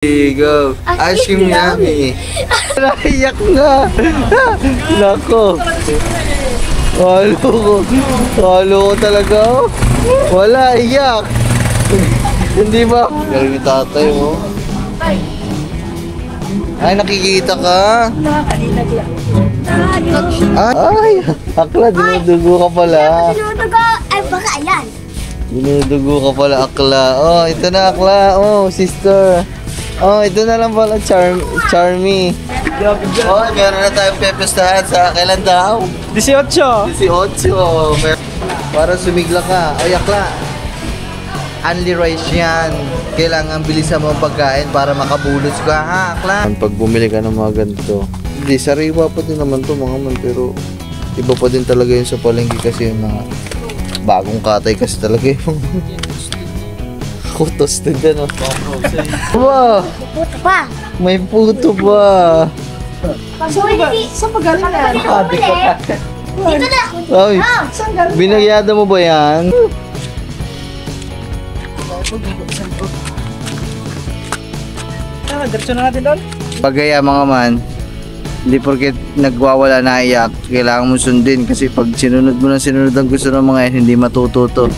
Go. Ice cream yummy. Naiyak na. Nako. Halo ko talaga. Wala, iyak. Hindi ba? Galing yung tatay mo. Ay, nakikita ka. Ay, akla, dinudugo ka pala. Dinudugo, ay baka ayan. Dinudugo ka pala, akla. Oh, ito na, akla. Oh, sister. Oh, ito na lang pala, Charmy. Oh, meron na tayong pepestahan sa kailan daw? 18. 18. Para sumigla ka. Ay, akla. Only rice yan. Kailangan bilisan mo ang pagkain para makabulos ka, ha, akla? Pag bumili ka ng mga ganito, hindi, sariwa pa din naman to mga man, pero iba pa din talaga yun sa palengke kasi yung mga bagong katay kasi talaga yung kutos din yan, oh. Wow! Puto pa. May puto ba? Sa pagaling na. Dito na. Ay, binagyada mo ba yan? Diretso na natin doon. Pagaya mga man, hindi porket nagwawala na iyak, kailangan mo sundin kasi pag sinunod mo ng sinunod ang gusto ng mga yan, hindi matututo.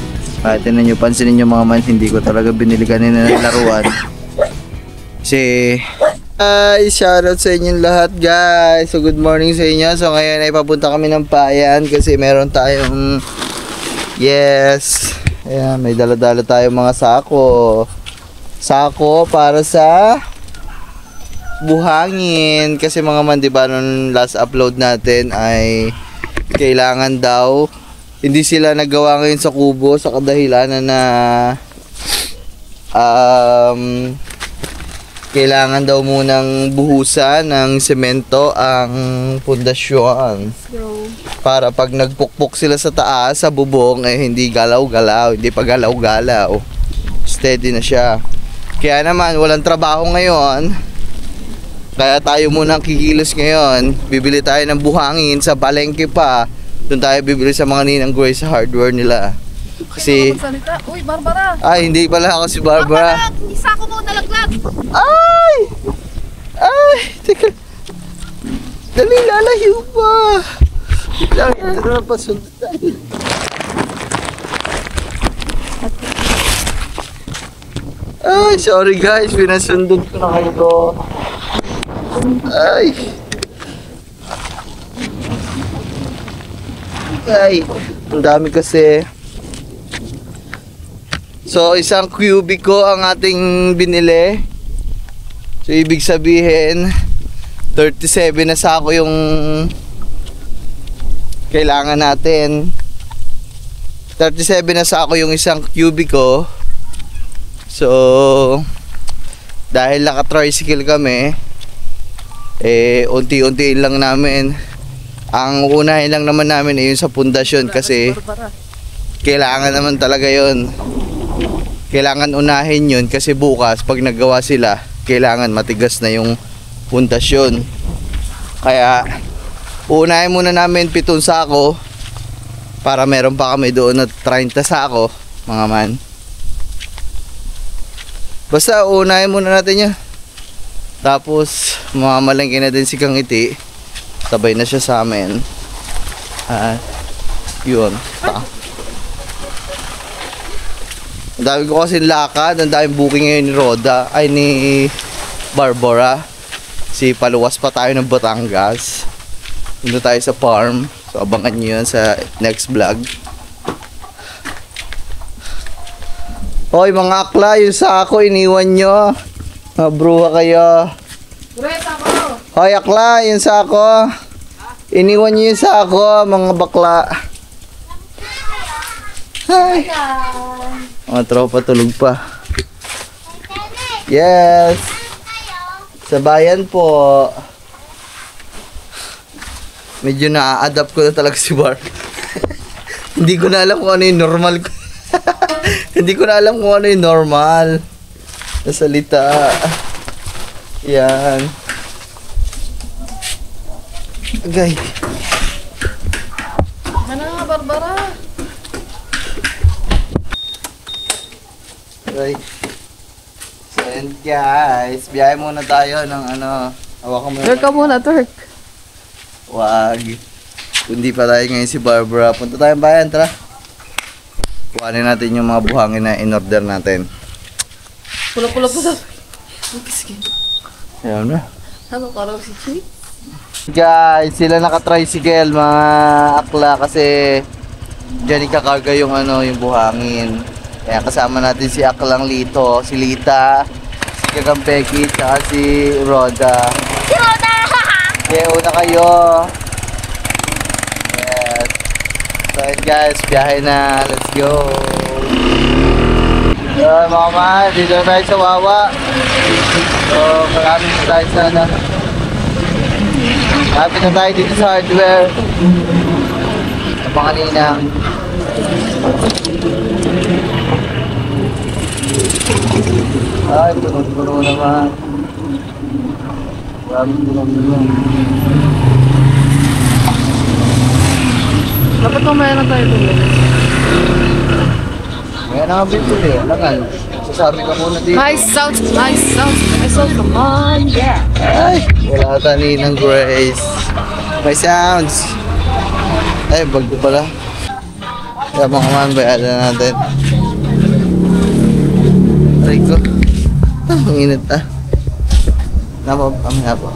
Kahit tinan nyo, pansinin nyo mga man, hindi ko talaga binili kanina ng laruan. Kasi, ay, shoutout sa inyong lahat guys. So good morning sa inyo. So ngayon ay papunta kami ng Payan kasi meron tayong, yes, ayan, may dala-dala tayong mga sako. Sako para sa buhangin kasi mga man, diba, nung last upload natin ay kailangan daw, hindi sila nagawa ngayon sa kubo sa kadahilanan na kailangan daw munang buhusan ng semento ang pundasyon para pag nagpukpok sila sa taas sa bubong eh hindi galaw-galaw, hindi pa galaw-galaw, steady na siya. Kaya naman walang trabaho ngayon, kaya tayo muna kikilos ngayon. Bibili tayo ng buhangin sa palengke pa. Doon tayo bibili sa mga Ninang Grace sa hardware nila. Kasi, Uy, Barbara. ay, hindi pala ako si Barbara. Hindi sa ako mo nalaglag. Ay! Ay! Teka. Dali, lalayo pa. Lang, ito na pasunod tayo. Ay, sorry guys. Pinasundot ko na kayo. Ay! Ay! Ang dami kasi. So, isang cubico ang ating binili. So, ibig sabihin, 37 na sako yung kailangan natin. 37 na sako yung isang cubico. So, dahil naka-tricycle kami, eh, unti-unti lang namin. Ang unahin lang naman namin ay yung sa pundasyon kasi kailangan naman talaga yon. Kailangan unahin yun kasi bukas pag naggawa sila, kailangan matigas na yung pundasyon. Kaya unahin muna namin 7 sako para meron pa kami doon na 30 sako mga man. Basta unahin muna natin yan. Tapos mamamalengke na din si Kang Iti. Sabay na siya sa amin. Yun. Ang dami ko kasi lakad. Ang daming booking ngayon ni Roda. Ay, ni Barbara. Si paluwas pa tayo ng Batangas. Dito tayo sa farm. So abangan nyo yun sa next vlog. Hoy mga akla, yung sako iniwan nyo. Mabruha kayo. Hoy akla, yung sako. Iniwan nyo yung sako, mga bakla. Hi. Mga tropa tulog pa. Yes. Sa bayan po. Medyo na-adapt ko na talaga si Bar. Hindi ko na alam kung ano yung normal ko. Hindi ko na alam kung ano yung normal na salita. Yan. Agay. Ano nga, Barbara? Agay. So, And guys, biyahe muna tayo ng ano. Hawakan mo Turk ka muna, Turk. Wag. Kundi pa tayo ngayon si Barbara. Punta tayong bayan, tara. Kuhanin natin yung mga buhangin na in-order natin. Pula-pula po daw. Ayan na. Ano ka raw si Chi? Guys, sila naka-tricycle mga akla kasi dyan ikakarga yung ano, yung buhangin. Kaya kasama natin si Aklang Lito, si Lita, si Kagampeki, saka si Roda. Si Roda! Kaya una kayo. Yes. So yun guys, biyahe na. Let's go. So mga man, dito na tayo sa Wawa. So maraming na tayo sana. Happy na tayo dito sa hardware. Sa kanina. Ay, puno-puno naman. Maraming puno-puno. Dapat mamaya na tayo bumili. Ngayon na nga bibili. Alangan. Sasabi ka muna dito. Nice sounds, nice sounds, nice sounds. Come on, yeah. Ay, wala ata ng Grace. May sounds. Ay, bag ko pala. Kaya mga man, bayada natin. Aray ko. Ah, ang init ah. Amaya po.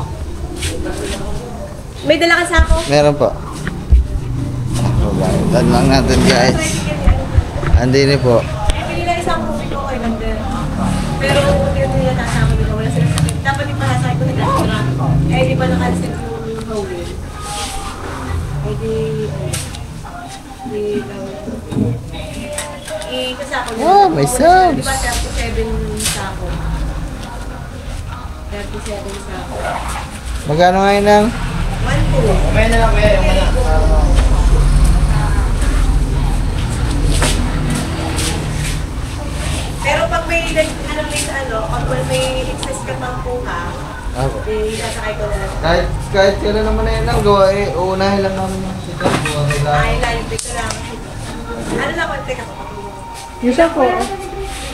May dala ka sa ako? Meron po. Bayadan lang natin guys. Andini po. Pili lang isang movie ko kay Lander. Pero hindi nila nasama dito. Wala sila sa akin. Dapat yung mahasakit ko nila. Eh, di ba nakalit yung Howell? Eh, kasako nila. Oh, may sounds. Di ba 37 sako? 37 sako. Magkano ngayon ng? 1-2. Kumain na lang kuya, yung mana. Pero pag may pag may excess ka pang kuha, sasakay ko na lang. Kahit kailan naman na yun lang, gawa eh, uunahin lang namin yung sikat. Gawa nila. Ay, line ko lang. Ano lang, teka pa. Yung siya po.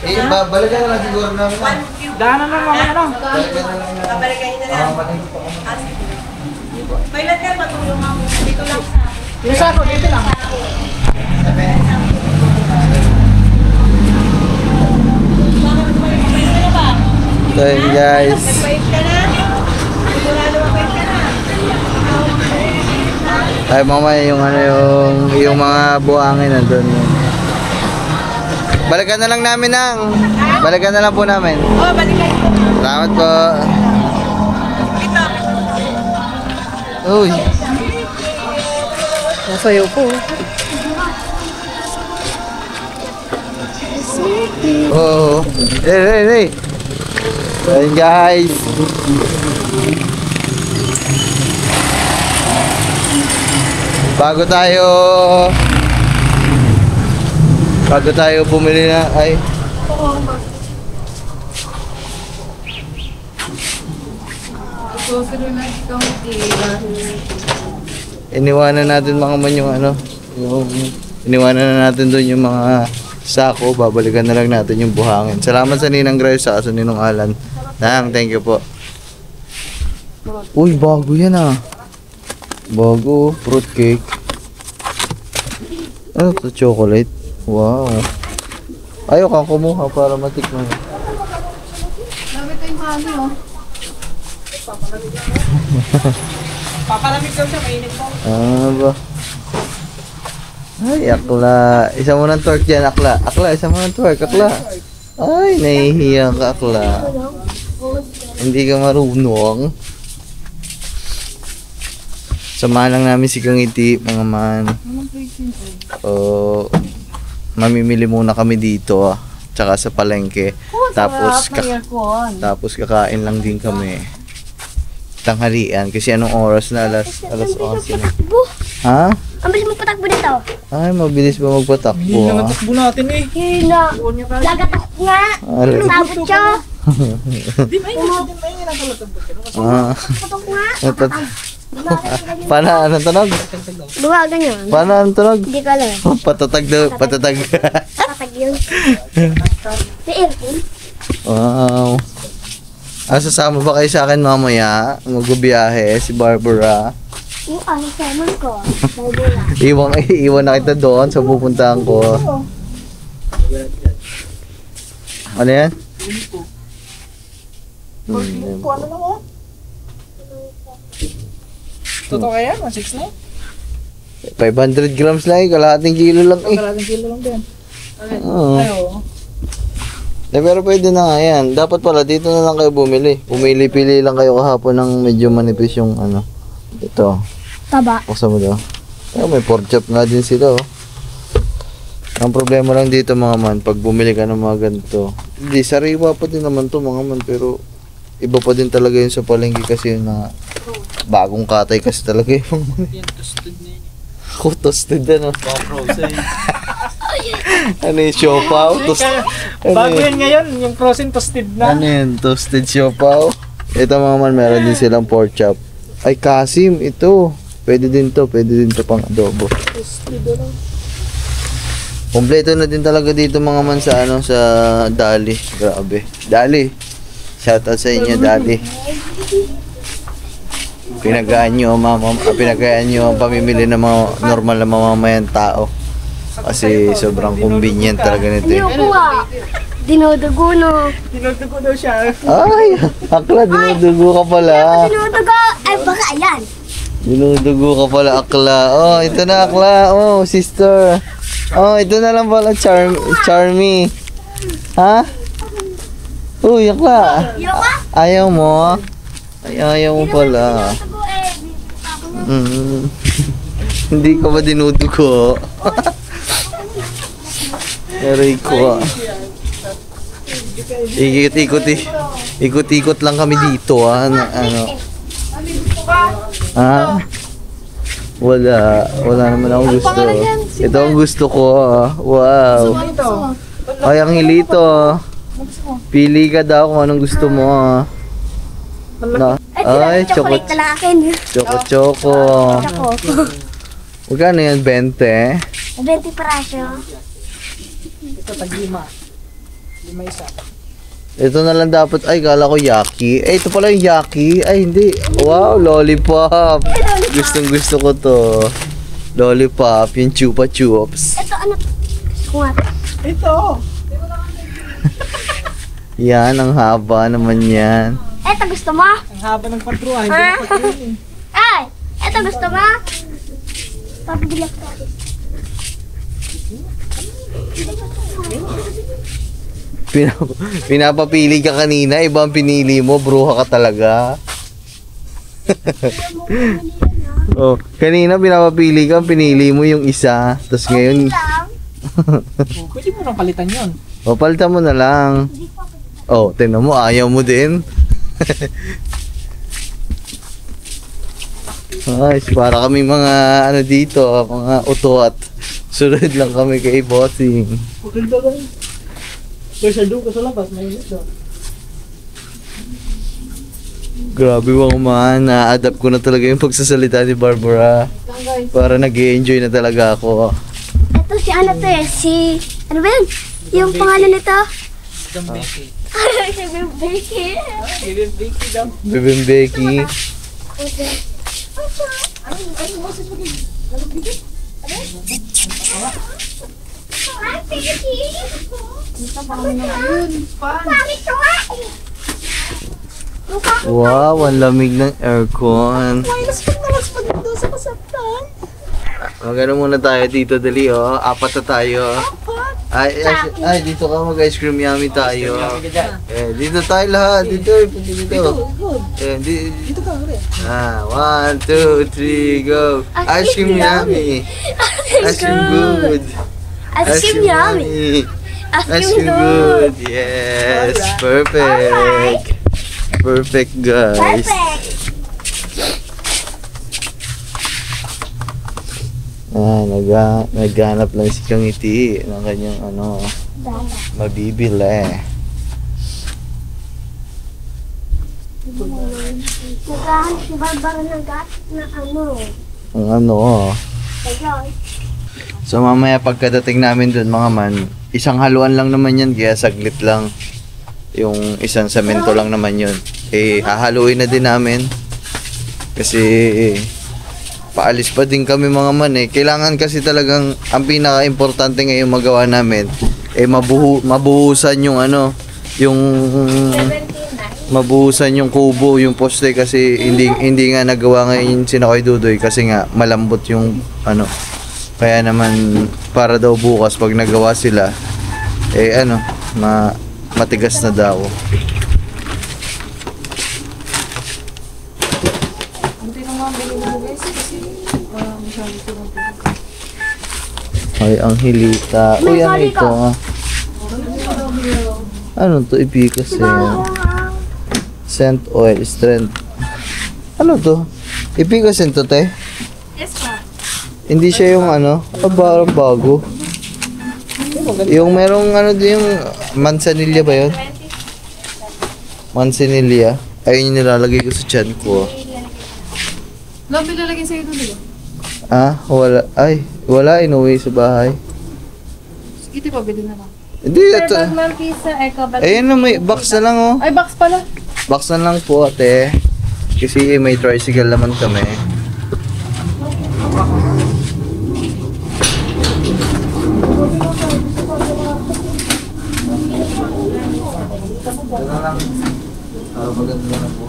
Eh, balikan na lang siguro namin na. 1 cube. Daanan na mga ano. Balikan na lang na. Babalikan na lang. Balikan po ako. Ah, sige. Kailan ka matulong ako? Dito lang sa Yung siya po, dito lang. So yun guys. Nag-wait ka na? Sigurado mag-wait ka na? Ay mamaya yung ano yung mga buhangin nandun. Balikan na lang namin nang. Balikan na lang po namin. Oh, balikan ko. Salamat po. Dito. Uy. Nasayo po. Oh. Hey. Ayun guys. Bago tayo bumili na ay iniwanan natin mga man yung ano iniwanan na natin doon yung mga sako, babalikan na lang natin yung buhangin. Salamat sa Ninang Grace sa aso Ninong Alan. Nang, thank you po. Uy, bago yan ah. Bago, fruit cake. Ano to, chocolate? Wow. Ayaw kang kumuha para matikman. Sabi ko yung kami oh. Papalamig daw siya, mainit po. Ah, ba? Ay, akla. Isa mo ng twerk dyan, akla. Akla, isa mo ng twerk, akla. Ay, nahihiya ka, akla. Hindi ka marunong. Samahan lang namin si Kangiti, mga man. Mamimili muna kami dito, tsaka sa palengke. Tapos kakain lang din kami. Tanghalian, kasi anong oras na? Alas 11 na. Ha? Ang bilis mo patakbo dito. Ay, mabilis ba magpatakbo? Hindi na natakbo natin eh. Hina. Lagatak nga. Alay. Sabot siya. Di ba yun? Ah. Patok nga. Paano anong tunog? Buha, ganyan. Paano anong tunog? Hindi ka alam. Patatag daw, patatag. Patag yun. May aircon. Wow. Sasama ba kayo sa akin mamaya? Magbibiyahe si Barbara. Yung salmon ko. Barbara. Iwan na kita doon sa pupuntahan ko. Ano yan? Ano na mo? Totoo kaya? 1.6 na? 500 grams lang eh. Kalahating kilo lang eh. Kalating kilo lang din. Oo. Ay, oo. Pero pwede na nga yan. Dapat pala dito na lang kayo bumili. Pumili-pili lang kayo kahapon ng medyo manipis yung ano. Ito. Taba. Buksan mo daw. May pork chop nga din sila oh. Ang problema lang dito mga man, pag bumili ka ng mga ganito, hindi, sariwa pa din naman to mga man, pero iba pa din talaga yun sa palengke kasi yun na bagong katay kasi talaga yung Yan, toasted na yun. toasted ano. Frozen. Ano yung siopaw? Bago yan ngayon, yung frozen toasted na. Ano yun? Toasted siopaw? Ito mga man, meron din silang pork chop. Ay Kasim, ito. Pwede din to pang adobo. Toasted ano. Kompleto na din talaga dito mga man sa ano sa Dali. Grabe. Dali. Shoutout sa inyo, Dali. Pinagaan nyo, pinagaan nyo ang pamimili ng mga normal na mamamayan tao. Kasi sobrang convenient talaga nito. Ano ko ah? Dinudugo no. Dinudugo daw siya. Ay, akla, dinudugo ka pala. Dinudugo. Ay baka ayan. Dinudugo ka pala, akla. Oh, ito na, akla. Oh, sister. Oh, ito na lang pala, Charmy. Ha? Uy, akla. Ayaw mo? Ay, ayaw mo pala. Hindi ka ba dinudugo? Aray ko ah. Ikot-ikot lang kami dito ah. Ano? Ah? Wala naman akong gusto. Ito ang gusto ko ah. Wow. Ay, ang hilito. Pili ka daw kung anong gusto mo ah. Na. Ay, chocolate na lang akin. Choco. Choco. Magkano yan? 20? 20 parasyo. Ito, tag-lima. Lima isa. Ito na lang dapat. Ay, kala ko yaki. Ito pala yung yaki. Ay, hindi. Wow, lollipop. Gustong gusto ko to. Lollipop, yung chupa chups. Ito ano? Kumat. Ito! Yan, ang haba naman yan. Ito gusto mo? Ang haba ng patruha, hindi na patruha eh. Ay! Ito gusto mo? Papabilak tayo. Pinapapili ka kanina, ibang pinili mo, bruha ka talaga. Oh, kanina pinapapili ka, pinili mo yung isa, tapos ngayon, Pwede mo nang palitan yun. papalitan mo na lang. Oh, tingnan mo, ayaw mo din. Ay, para kami mga ano dito, mga utot. Sunod lang kami kay Bossing. Okay daw lang. Kaya doon ka sa labas, may init doon. Grabe mga man, na-adapt ko na talaga yung pagsasalita ni Barbara. Para nag-i-enjoy na talaga ako. Ito si ano to eh, ano ba yun? Yung pangalan nito? Dambeke. Si Becky. Dambeke daw. Bebem Becky. Ay, Becky! Pangit ko nga eh. Wow, ang lamig ng aircon. Magano muna tayo dito, dali oh. Apat na tayo. Ay, dito ka mag-ice cream yummy tayo. Dito tayo lahat. Dito. Dito Dito ka, uli. 1, 2, 3, go. Ice cream yummy. Ice cream good. Ice cream yummy. Ice cream good. Yes, perfect. Perfect, guys. Perfect. Naghanap lang si Kangiti ng kanyang mabibili. Naghahanap si Barbara ng gat na ano. Ang ano. Ayun. So mamaya pagkadating namin dun mga man, isang haluan lang naman yan, kaya saglit lang. Yung isang semento lang naman yun. hahaluin na din namin. Kasi paalis pa din kami mga man Kailangan kasi talagang ang pinaka-importante ngayon magawa namin mabuhusan yung yung mabuhusan yung kubo, yung poste kasi hindi nga nagawa ngayon sina Koy Dudoy kasi nga malambot yung kaya naman para daw bukas pag nagawa sila matigas na daw. Ay, ang hilita. Uy, ano ito Ano to? Ipicas Scent oil, strength. Ano to? Ipicas to, te? Yes, pa. Hindi siya yung parang bago. Yung merong yung manzanilla ba yun? Manzanilla. Ayun yung nilalagay ko sa tiyan ko. Love, ilalagay sa'yo doon, Wala. Ay, wala. Inuwi sa bahay. Sige, pabili na lang. Hindi, ito. Ayan na, may box na lang, oh. Ay, box pala. Box na lang po, ate. Kasi may tricycle naman kami. Ito lang. Maganda na po.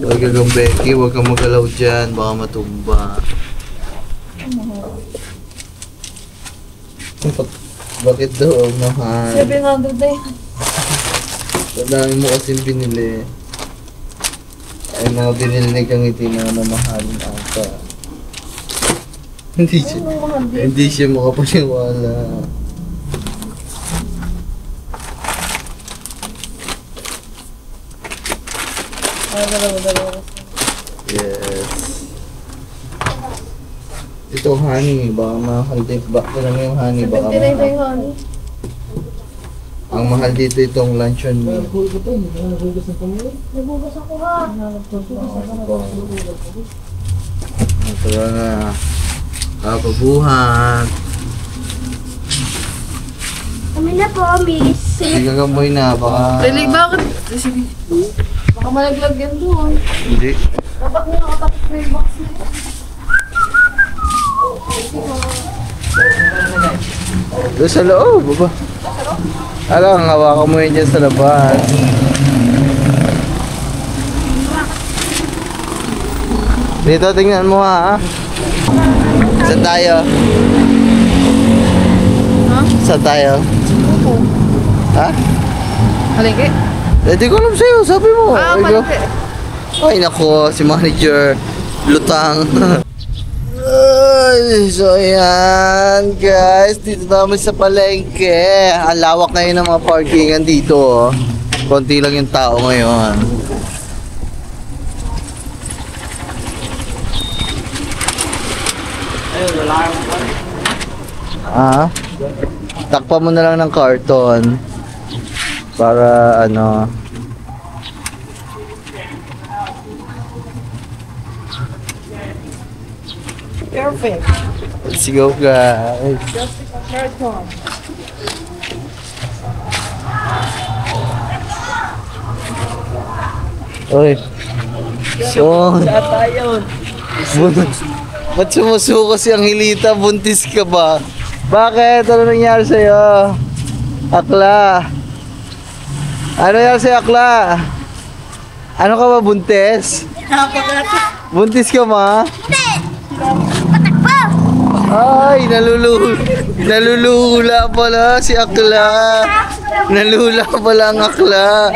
Huwag kang Becky, huwag kang magalaw dyan, baka matumba. Bakit daw, mahal? 700 na yan. Madami mo kasing binili. Ay, mga binili ni Kangiti na mamahalin ata. Hindi siya makapaniwala. Yes. Ito honey, baka mahal dito. Baka lang yung honey, baka mahal. Ang mahal dito itong luncheon meat. Nabugas ako ha. Ito na. Kapabuhat. Kami na po, miss. Sige gamoy na, baka... Dali, bakit? Sige. Baka malaglag yan doon. Hindi. Dapat mo nakatapos na yung box na yun. Doon sa loob, baba. Alam, hawakan mo yun dyan sa labas. Dito, tingnan mo ha. Saan tayo? Ha? Saan tayo? Ha? Haligi? Hindi ko alam sa'yo, sabi mo. Palagi. Ay nako, si manager lutang. Ay, so ayan guys, dito namin sa palengke. Ang lawak ngayon ng mga parkingan dito, oh. Konti lang yung tao ngayon. Takpan mo na lang ng karton para ano. Perfect. Let's go guys. Karton. Oy. So, ba't sumusuko si Angelita? Buntis ka ba? Bakit? Ano nangyari sa'yo? Akla. Ano nangyari sa'yo, Akla? Ano ka ba, buntis? Buntis ka ma? Ay, nalulula pala si Akla. Nalula pala ang Akla.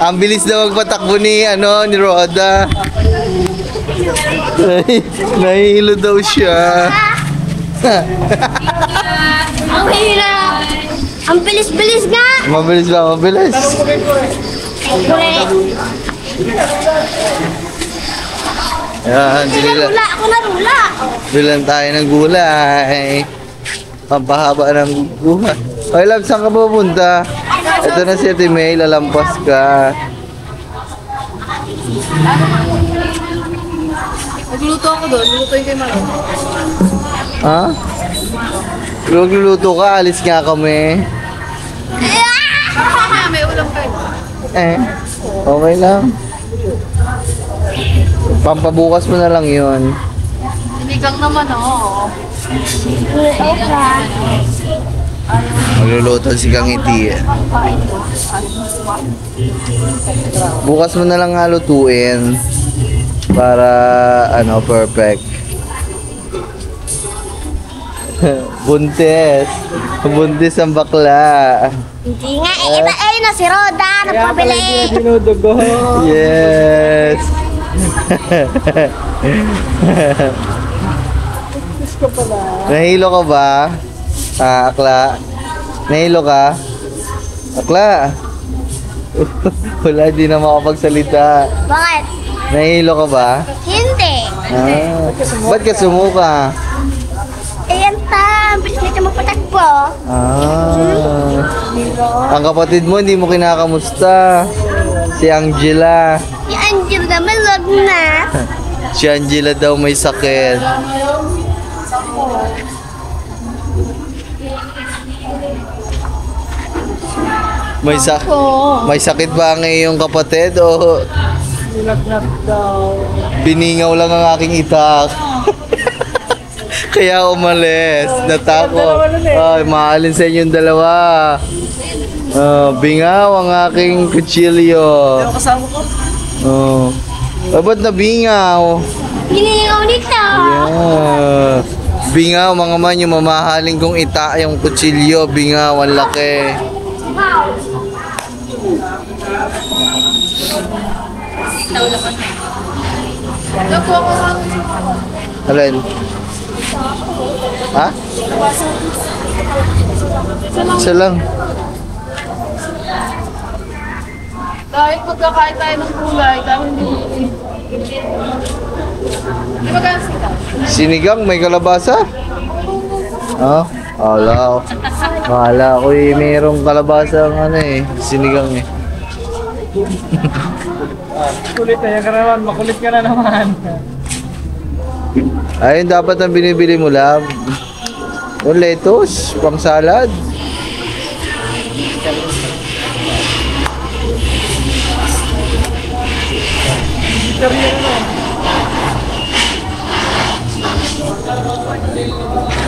Ang bilis na magpatakbo ni ni Roda. Nahihilo daw siya. Ang hirap. Ang bilis-bilis nga. Mabilis ba? Mabilis. Yan, Narula. Ako narula. bilan tayo ng gulay. Pampahaba ng buhay. Oy, love, saan ka pupunta? Ito na si Ate May, lalampas ka. Nagluto ako doon. Nagluto yung kay Maro. Ha? Magluluto ka, alis nga kami. May ulam kayo. Okay lang. Pampabukas mo na lang yun. Sinigang naman, oo. Magluluto si Kang Iti. Bukas mo na lang nga lutuin. Para, perfect. Buntis. Buntis ang bakla. Hindi nga, ito ayun na si Roda, nagpabili. Dinudugo. Yes. Nahilo ka ba? Akla? Nahilo ka? Akla? Wala, di na makapagsalita. Bakit? Nahilo ka ba? Hindi. Ba't ka sumuka? Ayan ta, bilis nito magpatagpo. Ang kapatid mo, hindi mo kinakamusta. Si Angela. Si Angel naman, wag na. Si Angela daw may sakit. May sakit ba ang iyong kapatid o Nilagnat daw. biningaw lang ang aking itak? Kaya umalis. Natakot. Ay, maalin sa inyong dalawa. Bingaw ang aking kutsilyo. Yung kasama ko. Ba't na bingaw? Hiningaw nito. Yeah. Bingaw, mga man, yung mamahaling kong ita, yung kutsilyo, bingaw, ang laki. Alin? Ha? Isa lang. Dahil magkakain tayo ng gulay, dahil hindi. Di ba kaya sinigang? Sinigang, may kalabasa? Akala ko mayroong kalabasa ang sinigang eh. Kulit na yan ka naman. Makulit ka na naman. Ayun dapat ang binibili mo, love. Yung lettuce, pang salad.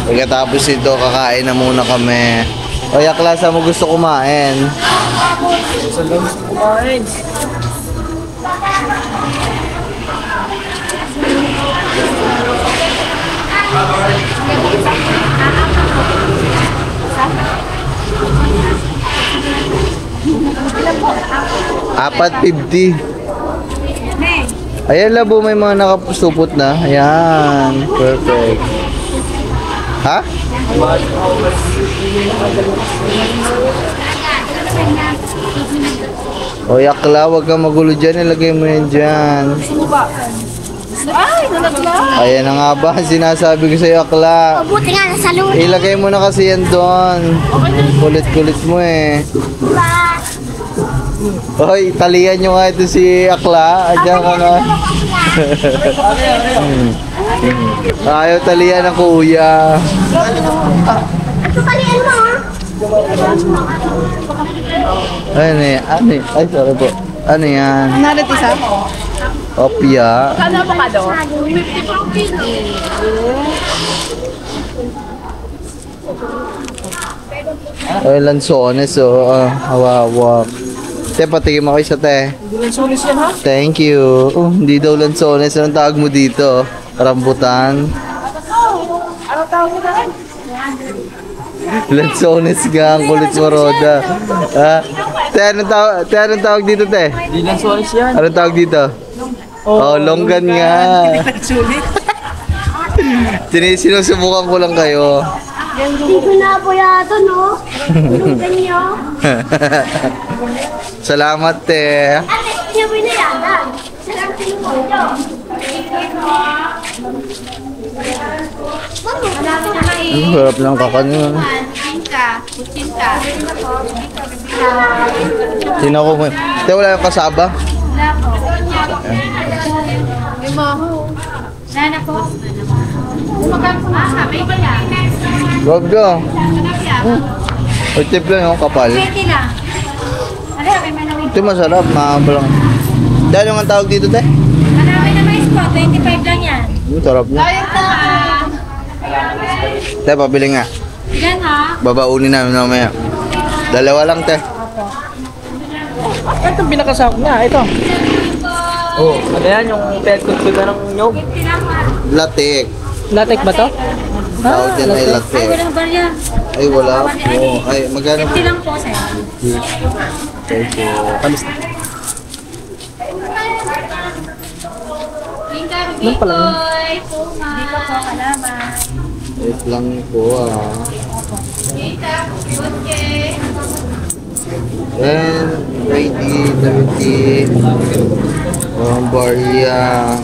Pagkatapos ito, kakain na muna kami. O, Yakla, saan mo gusto kumain? Saan daw gusto kumain? $4.50. Ayan, labo, may mga nakapusupot na. Ayan, perfect. Ha? O, Yakla, wag kang magulo dyan. Ilagay mo yan dyan. Ay, nalaglag. Ayan na nga ba, sinasabi ko sa'yo, Yakla. Buti nga, nasa luna. Ilagay mo na kasi yan doon. Kulit-kulit mo eh. Diba? Hoy, talian nyo nga ito si Akla. Andiyan ka na. Ayaw talian ng kuya. Ito kalian mo, ha? Ano yan? Ay, sorry po. Ano yan? Nalit isa? Opya. Kano avocado? 50 per kilo. Ay, lansones, oh. Hawawak. Te, patigim ako isa, te. Hindi lang sulis yan ha? Thank you. Hindi daw lansones. Anong tawag mo dito? Rambutan? Ano tawag mo na? Lansones nga ang kulit mo, Roda. Te, anong tawag dito, te? Hindi lang sulis yan. Anong tawag dito? Oh, longgan nga. Sulit. Sinusubukan ko lang kayo. Hindi ko na po yato, no? Lugan nyo. Salamat, te. Ate, siya binayadan. Sarang sinukondo. Ang harap lang kakanin. Kuchinta. Sino ko mo? Te, wala yung kasaba? May maho. Nana po. Magkano po? May bayan. Wag ka. O tip lang yung kapal. 20 na. Ano, may manawin. Ito masarap, mahaba lang. Dahil yung ang tawag dito, te? Manawin na mais po, 25 lang yan. Sarap na. Diet na. Te, pabili nga. Yan ha. Babaunin namin mamaya. Dalawa lang, te. Ito pinakasako niya, ito. Oh, ano yan, yung pet food na ng nyog. Latik. Latek ba to? Tawag yan ay latik. Walang barya. Ay, wala po. Ay, magkano po? 50 lang po, sir. Thank you. Kamis na. Nung pala yun. Dito po, kalaman. Wait lang po, ah. 10, 20, 30. Barya.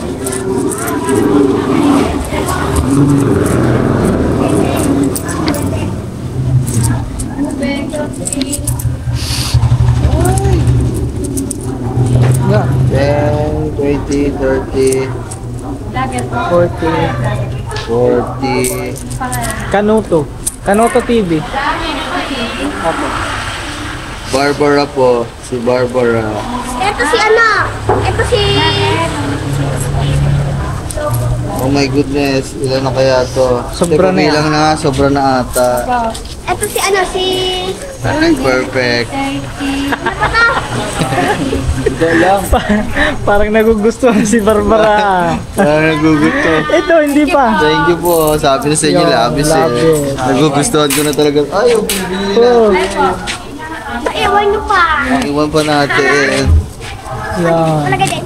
Nga. 10, 20, 30, 40. 40. Kanuto. Kanuto TV. Barbara po. Si Barbara. Ito si ano? Ito si... Oh my goodness. Ilan na kaya to? Sobra na yan. Bilang na nga. Sobra na ata. Ito si ano? Si... Ay, perfect. Parang nagugustuhan si Barbara. Parang nagugusto. Ito, hindi pa. Thank you po. Sabi na sa inyo, Yo, labis eh. labis. Nagugustuhan ko na talaga. Ay, yung binibili na. Oh, Naiwan nyo pa. Ang iwan pa natin. yan. Talaga din.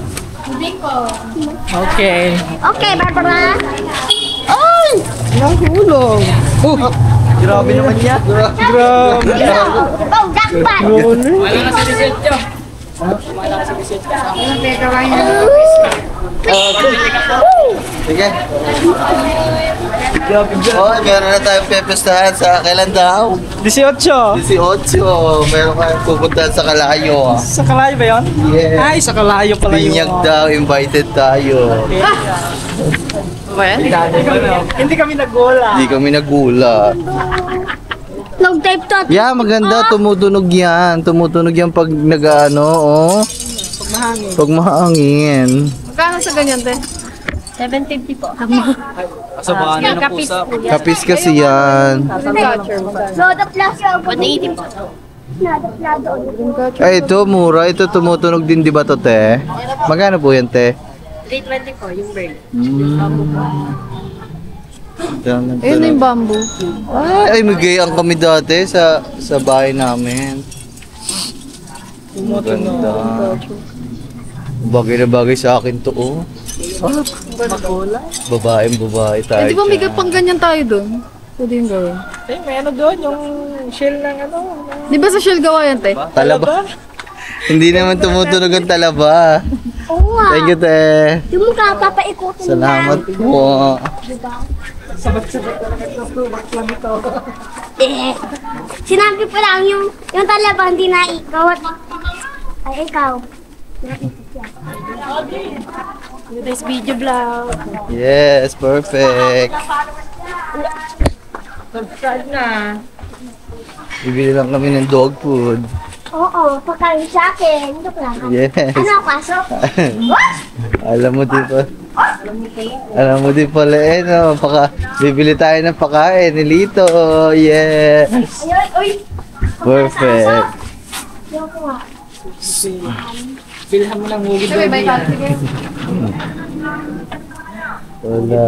Okay. Okay, Barbara. Ay! Nahulog. Oh, grabe naman yan. Grabe. Oh, jackpot! Sige. Oh, meron na tayong pepestahan sa kailan daw? 18. 18. Meron kayong pupuntahan sa Kalayo. Sa Kalayo ba yun? Yes. Ay, sa Kalayo pala yun. Binyag daw, invited tayo. Hindi kami nagula. Hindi kami nagulat. Long type to. Yeah, maganda. Tumutunog yan. Tumutunog yan pag nag-ano, oh. Pag mahangin. Magkano sa ganyan, te? 750 po. Kasabahan na ng pusa. Kapis kasi yan. Load of plus yung 180 po. Ay, ito, mura. Ito, tumutunog din, di ba to, te? Magkano po yan, te? 320 po, yung bird. Ayun na yung bamboo. Ay, may gayaan kami dati sa bahay namin. Maganda. Bagay na bagay sa akin to, oh. Babae tayo. Eh, di ba may dyan. pang ganyan tayo dun? Pwede yung gawin. Eh, may ano doon, yung shell ng ano. Di ba sa shell gawa yan, te? Talaba. Hindi naman tumutunog ang talaba. Oo nga. Thank you, te. Yung mukha papaikutin na. Salamat po. Sinabi ko lang yung talaba hindi na ikot. Ay, ikaw. Today's video vlog. Yes, perfect. Subscribe na. Bibili lang kami ng dog food. Oo, pagkain sa akin. Joke lang. Yes. Ano, pasok? What? Alam mo di pa. Alam mo di pala eh, no? Bibili tayo ng pakain ni Lito. Yes. Ayun, uy. Perfect. Joke nga. Bilhan mo ng hugid Sige, bye ka. Sige. Wala.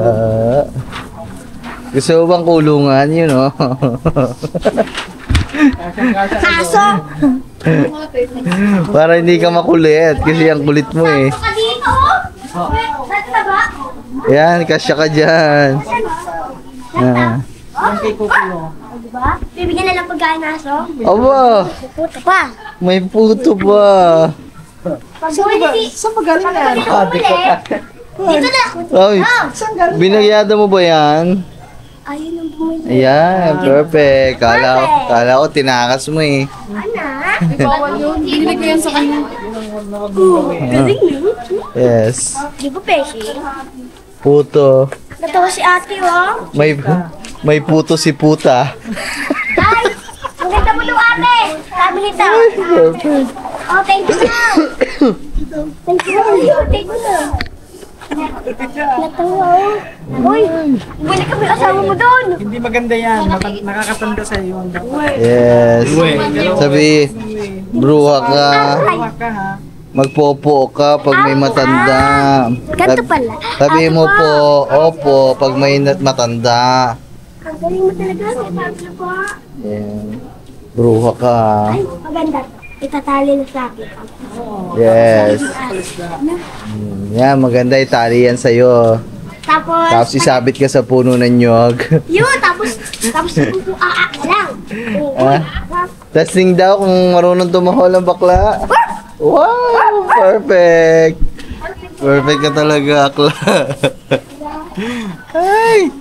Gusto mo bang kulungan yun, no? Kaso, Para hindi ka makulit. Kasi ang kulit mo eh. pasok ka dito. Saan na ba? Yan, kasya ka dyan. Ah. Diba? Bibigyan na lang pagkain na aso. Aba, Puto pa. may puto pa. Saan pa galing yan? Dito na. Ay, binagyada mo ba yan? Ayun ang bumili. Ayan, perfect. Kala ko tinakas mo eh. Anak. Bawal yun. Binilig ko yan sa kanya. Galing yun. Yes. Di ba, Peshi? Puto. Natawa si ate, oh. May May puto si puta. Ay, maganda mo daw ate. Sabi nito. Perfect. Oh, thank you na. Thank you. Thank you na. Natawa oh. Uy, balik kami asawa mo doon. Hindi maganda yan. Nakakatanda sa iyo. Yes. Sabi, bruha ka. Tawa ka ha. Magpopo ka pag may matanda. Ganito pala. Sabi mo po, opo, pag may matanda. Ang galing mo talaga. Sabi na po. Yan. Bruha ka. Ay, maganda to. Itatali na sa akin. Yes. Yan, maganda itali yan sa'yo. Tapos isabit ka sa puno ng nyog. Yun, tapos lang. Ah? Testing daw kung marunong tumahol ang bakla. Wow! Perfect! Perfect ka talaga, akla. Ay!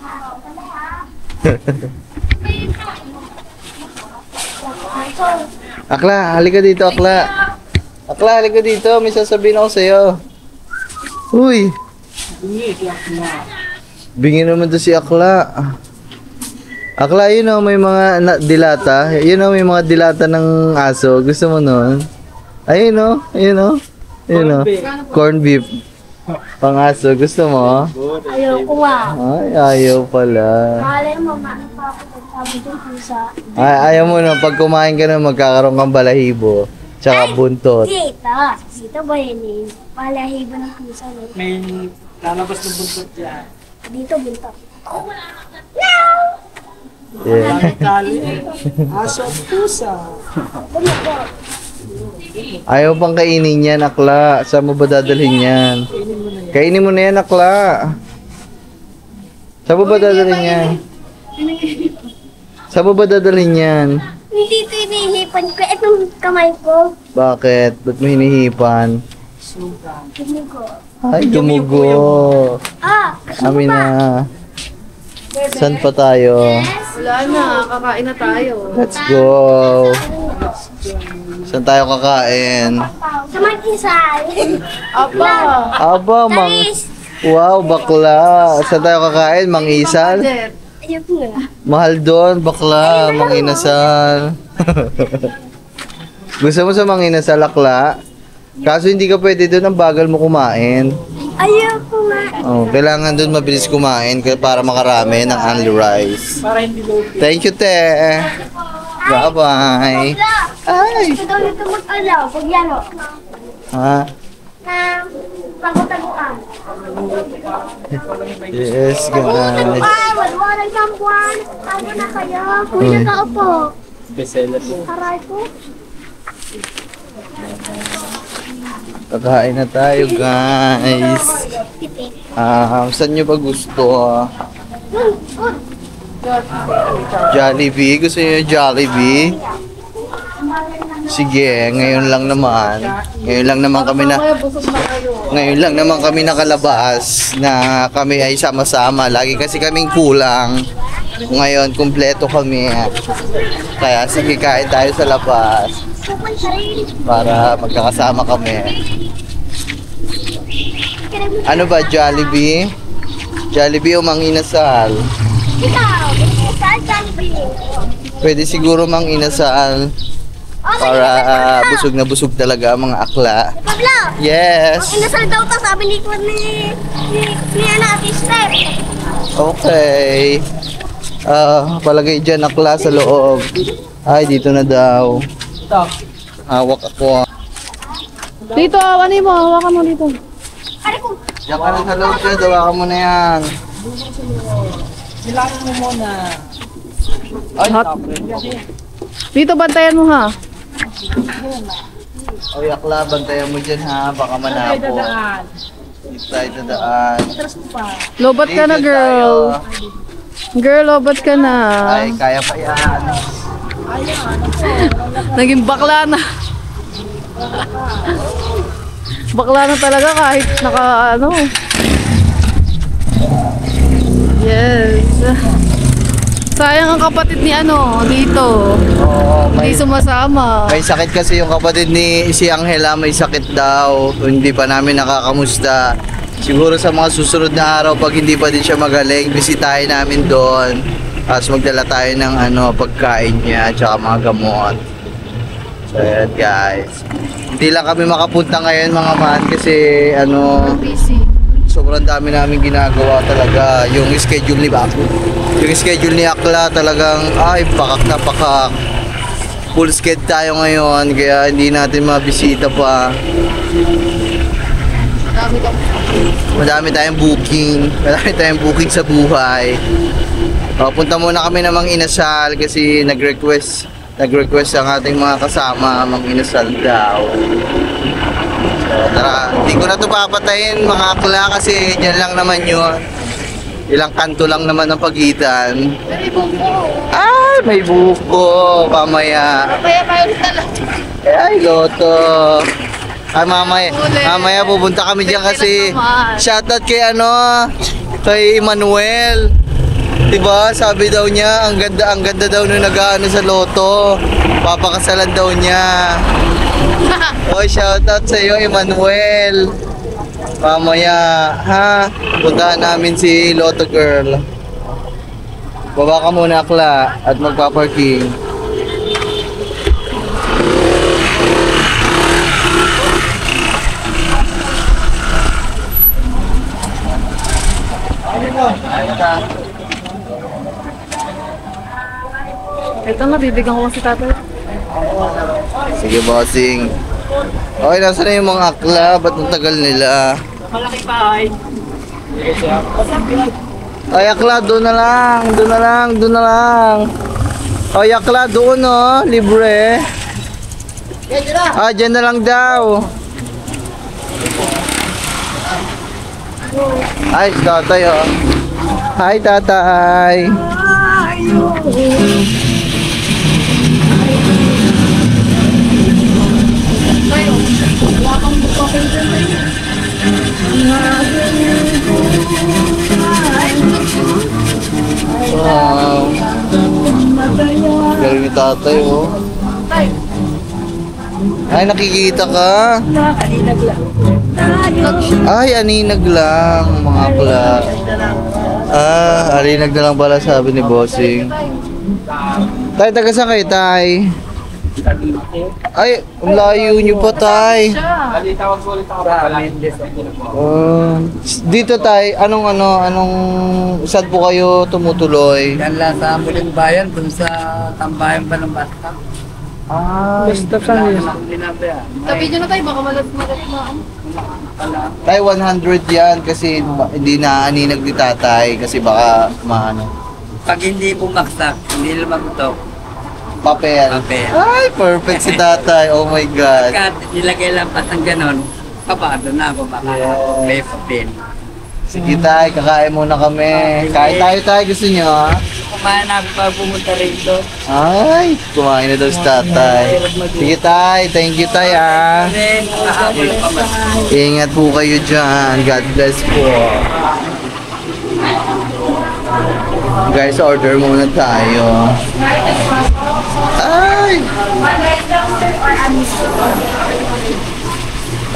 Akla, halika dito, Akla. Akla, halika dito. May sasabihin ako sa'yo. Uy! Bingi naman to si Akla. Akla, yun o, may mga dilata. Yun o, may mga dilata ng aso. Gusto mo nun? Ayun o, ayun o. Ayun o. Corn beef. Pang aso. Gusto mo? Ayoko nga. Ay, ayaw pala. Malay mo, maano pa ako nagsabi dun pusa. Ay, ayaw mo na. Pag kumain ka na, magkakaroon kang balahibo. Tsaka buntot. Dito. Dito ba yun eh? Palahibo ng pusa. No? May lalabas ng buntot yan. Dito buntot. Yeah. Kali. Aso at pusa. Buntot. Ayaw pang kainin yan, Akla. Saan mo ba dadalhin yan? Kainin mo na yan, Akla. Saan mo ba dadalhin yan? Saan mo ba dadalhin yan? Hindi ito inihipan ko. Itong kamay ko. Bakit? Ba't mo hinihipan? Hindi ko. Ay, dumugo. Ah! Amin na. Saan pa tayo? Wala na, kakain na tayo. Let's go. Saan tayo kakain? Sa mag-isay. Apa! Aba, wow, bakla. Saan tayo kakain? Mangisal? Budget. Ayoko nga. Mahal doon, bakla. Manginasal. Gusto mo sa manginasal, Akla? Kaso hindi ka pwede doon, ang bagal mo kumain. Ayoko nga. Oh, kailangan doon mabilis kumain para makarami ng only rice. Para hindi low. Thank you, te. Bye-bye. Ay! Ito daw nito mag-alaw. Pag yan o. Ha? Na pagkataguan. Yes, guys. Ay, walwalan kang buwan. Ano na kayo? Kuya ka po. Bestseller. Aray ko. Kakain na tayo, guys. Pipi. Saan nyo ba gusto? Jollibee? Gusto nyo yung Jollibee? Sige, ngayon lang naman. Ngayon lang naman kami na... Kaya busog na kayo. Ngayon lang naman kami nakalabas na kami ay sama-sama. Lagi kasi kaming kulang. Ngayon, kumpleto kami. Kaya sige, kain tayo sa labas Pupunta rin. para magkakasama kami. Ano ba, Jollibee? Jollibee o manginasal? Ikaw, saan Jollibee? Pwede siguro manginasal para busog na busog talaga ang mga akla. Pablo! Yes! Ang inasal daw to, sabi ni Ate Steph. Okay. Palagay dyan akla sa loob. Ay, dito na daw. Ito. Hawak ako. Dito, ano mo? Hawakan mo dito. Aray ko, Diyan ka na sa loob dyan. Dawakan mo na yan. Silangin mo muna. Ay, Hot. tapos. Dito, bantayan mo ha. Oy, akla, bantayan mo dyan ha. Baka manapo. Dadaan. Dito tayo dadaan. Lobat ka na, Dito girl. tayo. Girl, lobat ka na. Ay, kaya pa yan. Naging bakla na. Bakla na talaga kahit naka ano. Yes. Sayang ang kapatid ni ano, dito. Oo, Hindi sumasama. may sakit kasi yung kapatid ni si Angela, may sakit daw. Hindi pa namin nakakamusta. Siguro sa mga susunod na araw, pag hindi pa din siya magaling, bisitahin namin doon. Tapos magdala tayo ng pagkain niya, tsaka mga gamot. So ayan guys. Hindi lang kami makapunta ngayon mga man kasi Busy. sobrang dami namin ginagawa talaga. Yung schedule ni Baku. Yung schedule ni Akla talagang pakak na pakak. Full schedule tayo ngayon kaya hindi natin mabisita pa. Madami tayong booking sa buhay. Punta muna kami ng Mang Inasal kasi nag-request ang ating mga kasama Mang Inasal daw. So tara, hindi ko na ito papatayin mga Akla kasi dyan lang naman yun. Ilang kanto lang naman ang pagitan. May buko. May buko mamaya. Kaya kayo talaga. Ay, Loto. Mamaya pupunta kami diyan kasi shoutout kay Emmanuel. Diba? Sabi daw niya, ang ganda daw nung nag-aano sa Loto. Papakasalan daw niya. Shoutout sa iyo, Emmanuel. Mamaya, puntahan namin si Loto Girl. Baba ka muna, Akla, at magpa-parking. Ito na, bibigyan ko si tatay. Sige, bossing. Okay, nasa na yung mga Akla? Ba't ang tagal nila? Malaki pa ay. Ay, Akla, doon na lang. Ay, Akla, doon libre. Dyan na lang daw. Ay, tatay Hi, tatay. Wow. Galing ni tatay, Ay, nakikita ka? Ay, aninag lang, mga Akla. Aninag na lang pala sabi ni Bossing. Tay, taga saan kayo, tay? Ay, ang layo nyo pa, tay. Dito, tay, saan po kayo tumutuloy? Yan lang sa Muling Bayan, dun sa Tambayan pa ng basta. Basta saan yun? Tabi nyo na tayo, baka malat na. Tay, 100 yan kasi hindi na aninag ni tatay kasi baka maano. Pag hindi bumaksak, hindi lumagutok. Papel. Ay, perfect si tatay. Oh my God. Pagkat nilagay lang patang ganon, kabado na ako baka may papel. Sige tay, kakain muna kami. Kain tayo tay, gusto nyo ha? Kumain na pa pumunta rito. Ay, kumain na daw si tatay. Sige tay, thank you tay ha. Then, nakahabol pa ba? Ingat po kayo dyan. God bless po. Guys, order muna tayo. Ay!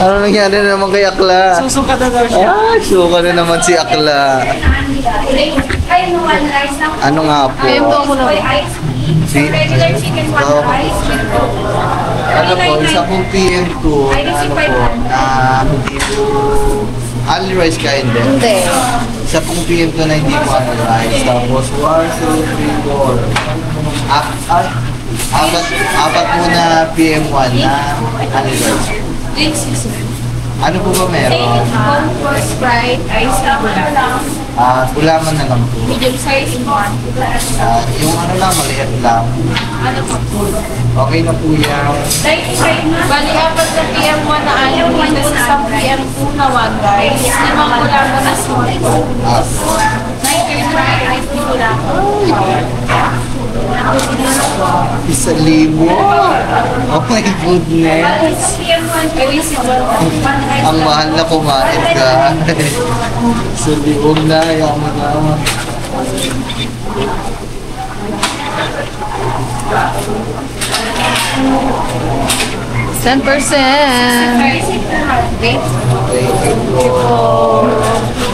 Ano nangyari na naman kay Akla? Susuka na daw siya. Suka na naman si Akla. Ano nga po? Regular chicken, one rice with Coke. Ano po, isa pong PM2 na hindi po, only rice kain din. Hindi. Isa pong PM2 na hindi po only rice. Tapos 1, 2, 3, 4. Apat po na PM1 na only rice. Ano po ba meron? Coke for Sprite, ice tea. Ulaman na lang po. Medium size one. Yung lang, maliit lang. Ano po? Okay na po yan. Bali, apat na PM1 na ayaw, minus isang PM2 na one rice. Limang ulam na small. 9 Sprite, ice tea ko lang. 1,000. Oh my goodness. Ang mahal na kumain ka. So, liwag na. Ayaw mo na.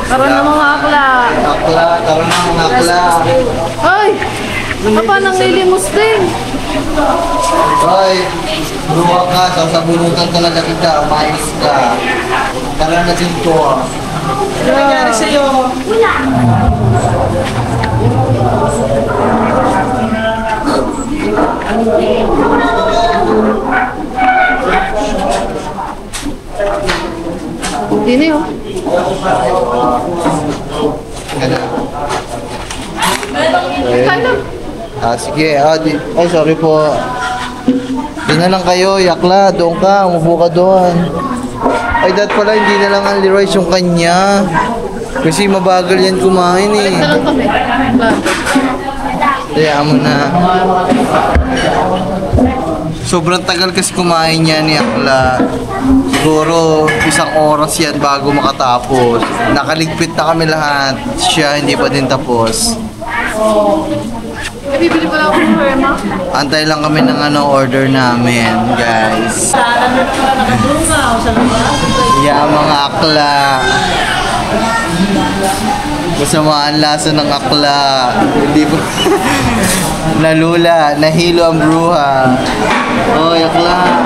Karoon ng mga akla. Akla, karoon ng mga akla. Ay! Papa, nanglilimos din. Hoy, luwa ka, sasabunutan talaga kita, umayos ka. Tara na dito. Ano nangyari sa'yo? Hindi na yun. Kano? Sige. Ay, sorry po. Di na lang kayo, yakla. Doon ka, umupo ka doon. Ay, dad pala, hindi na lang ang Leroy's yung kanya. Kasi mabagal yan kumain eh. Balik na lang kami. Kaya mo na. Sobrang tagal kasi kumain niya ni Akla. Siguro 1 oras yan bago makatapos. Nakaligpit na kami lahat. Siya hindi pa din tapos. Bibili pala ako ng Rema. Antay lang kami ng order namin, guys. Yeah, mga Akla. Masama ang lasa ng akla. Hindi po. Nalula, nahilo ang bruha. Oh, akla.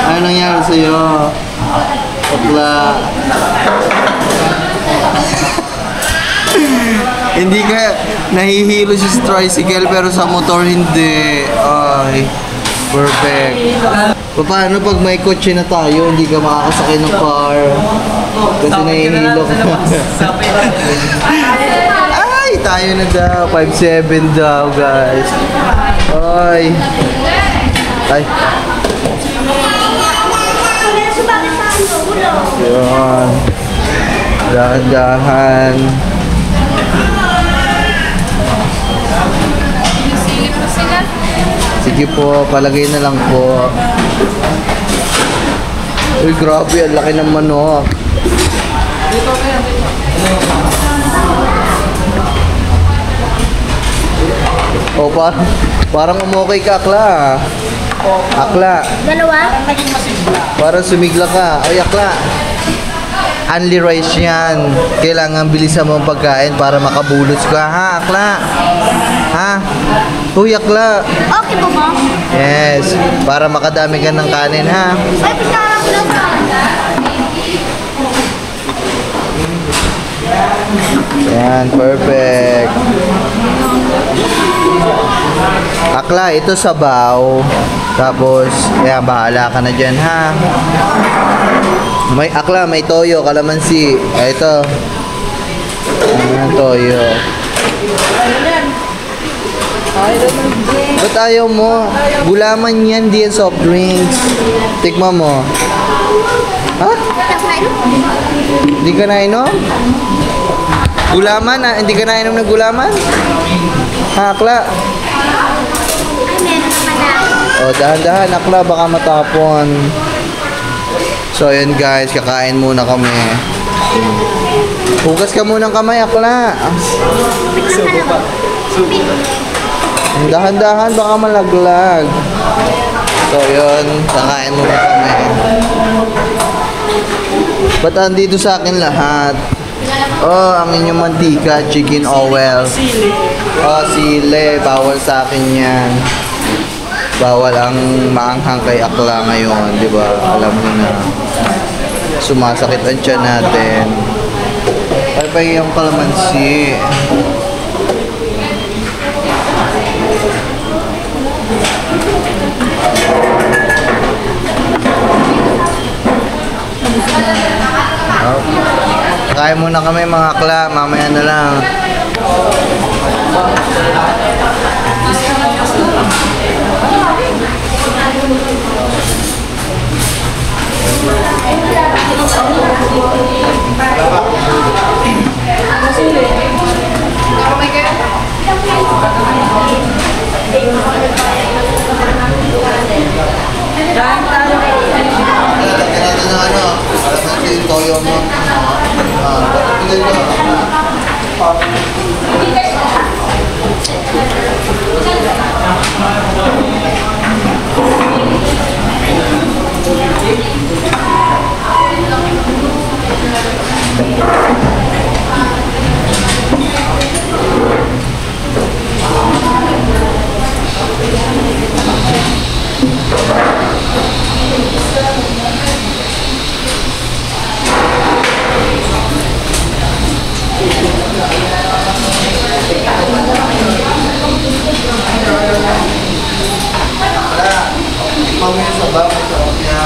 Ano nangyari sa'yo? Akla. Hindi ka nahihilo sa tricycle pero sa motor hindi. Ay, perfect. Paano pag may kotse na tayo, hindi ka makakasakay ng car? Kasi nahihilo ka. Ay, tayo na daw. 5'7" daw, guys. Ay. Ay. Yun. Dahan-dahan. Silip na sila. Sige po, palagay na lang po. Uy, grabe, ang laki ng manok. Oh, parang umokay ka, Akla. Akla, Dalawa? parang sumigla ka. Ay, Akla. Only rice yan. Kailangan bilisan mo ang pagkain para makabulos ka, ha, Akla? Ha? Uy, Akla. Okay po ba? Yes, para makadami ka ng kanin, ha? Ay, pisarap na ka. Yan, perfect. Akla, ito sabaw. Tapos, yan, bahala ka na dyan, ha? May akla, may toyo, kalamansi. Ito. Ayan, toyo. Ba't ayaw mo? Gulaman yan, di yan soft drinks. Tikman mo. Ha? Hindi ka nainom? Gulaman, hindi ka nainom ng gulaman? Ha, Akla? Ay, meron naman na. O, dahan-dahan, Akla, baka matapon. So, yun guys, kakain muna kami. Hugas ka muna ng kamay, Akla. Dahan-dahan, baka malaglag. So, yun, kakain muna kami. Ba't andito sa akin lahat? Oh, ang inyong mantika, chicken oil. Oh, sile, bawal sa akin yan. Bawal ang maanghang kay Akla ngayon, di ba? Alam mo na. Sumasakit ang tiyan natin. Pa yung kalamansi. Kain muna kami mga Akla, mamaya na lang. Toyo mo. Pilay mo. mamaya sa bahay sa kanya.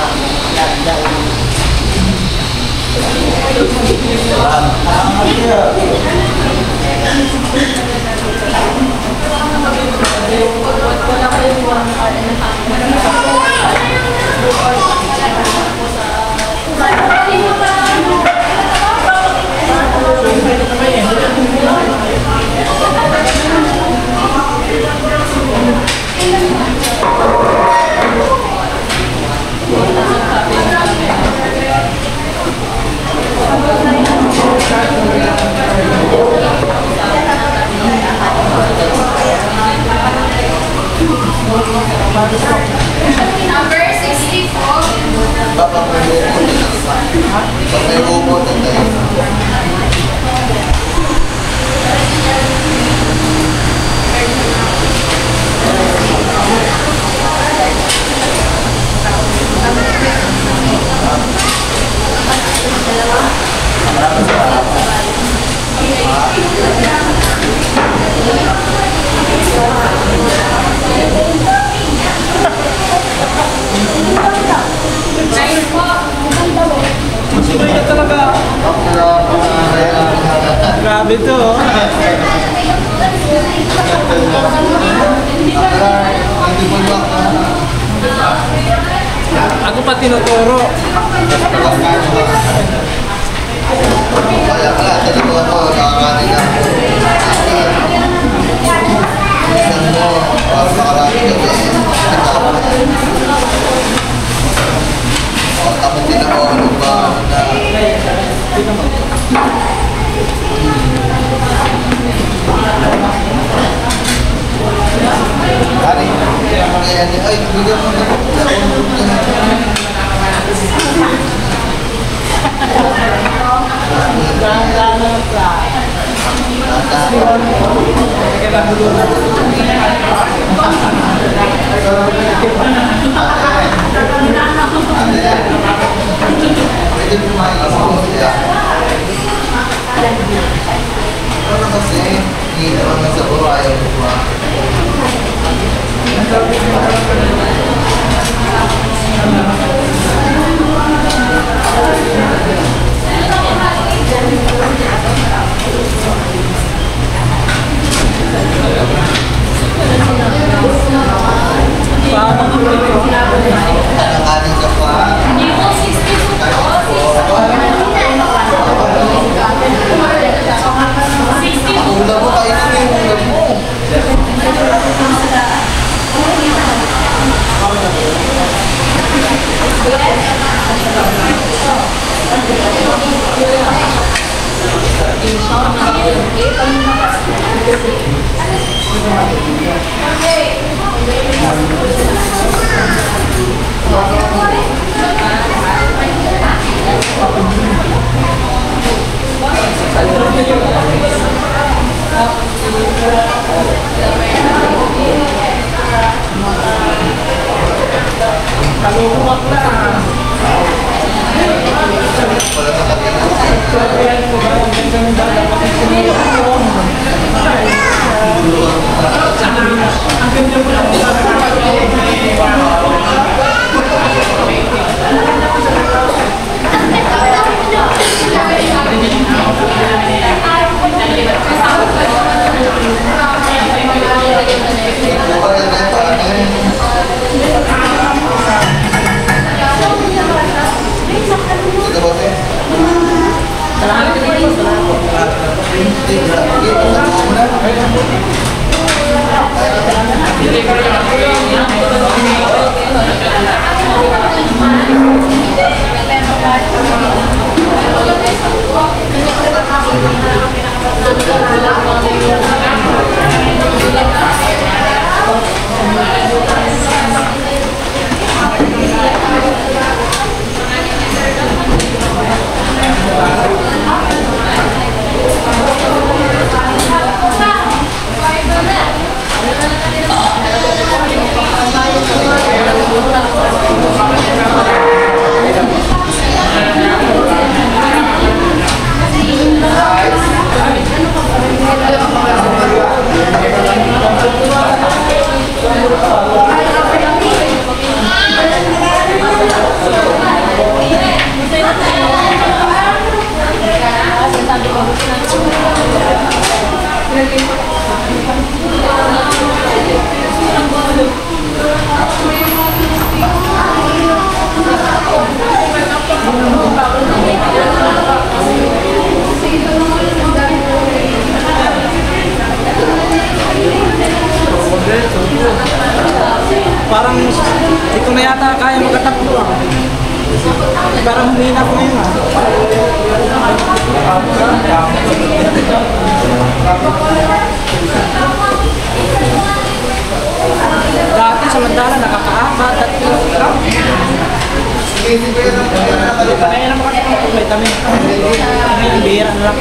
Number 64. Patay upo, tatay. Grabe to. Ako pa tinuturo. Kaya pala, talaga ako, nakakati ka. Minsan mo, para makarami ka din. Tapos din ako, ano ba? Hari, ay, bigyan mo na. Pwede kumain ka sa kuya. Ano kasi, hindi naman sa puro ayaw ko ba? Kanin ka pa. Ulam mo, kainin mo yung ulam mo. Parang hindi ko na yata kaya magkatakbo ah. Parang humina ko ngayon ah. Dati samantala nakakaapat at kaya naman kasi kung may kami. Bihira na lang.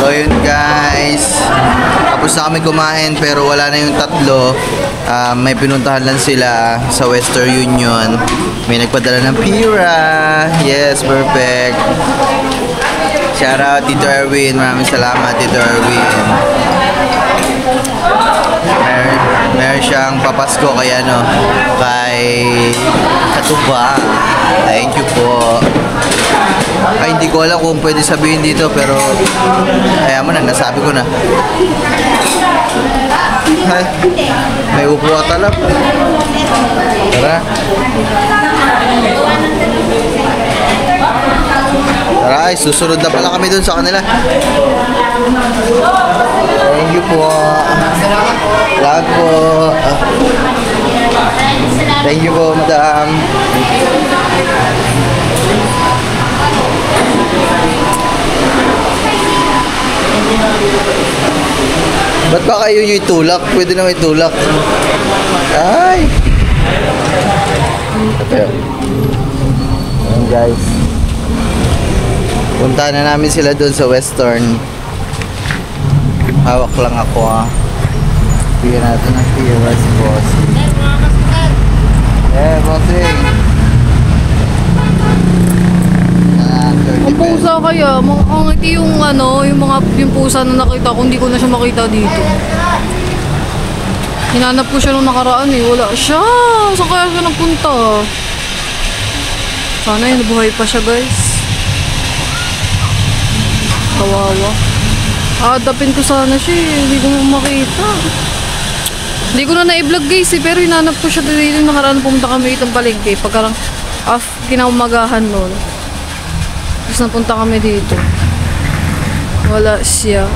So yun guys, tapos na kami kumain pero wala na yung tatlo. May pinuntahan lang sila sa Western Union. May nagpadala ng pira. Yes, perfect. Shout out Tito Erwin. Maraming salamat Tito Erwin. Meron siyang papasko kay Katuba. Thank you po. Ay, hindi ko alam kung pwede sabihin dito pero ayaw mo na, nasabi ko na. Ay, may upo at talap. Tara. Tara, ay, susunod na pala kami dun sa kanila. Thank you po. Salamat po. Thank you po, madam. Ba't ba kayo yung itulak? Pwede naman itulak. Ay! Okay. Ayan guys. Punta na namin sila doon sa Western. Hawak lang ako Bigyan natin ng pira si boss. Bossing. Ang pusa kaya, makakangiti yung yung pusa na nakita ko, hindi ko na siya makita dito. Hinanap ko siya nung nakaraan wala siya. Saan kaya siya nagpunta? Sana nabuhay pa siya guys. Kawawa. Aadapin ko sana siya eh. Hindi ko makita. Hindi ko na na-vlog guys eh. Pero hinanap ko siya dito. Nakaraan pumunta kami itong palengke. Pagkarang kinaumagahan nun. Tapos napunta kami dito. Wala siya.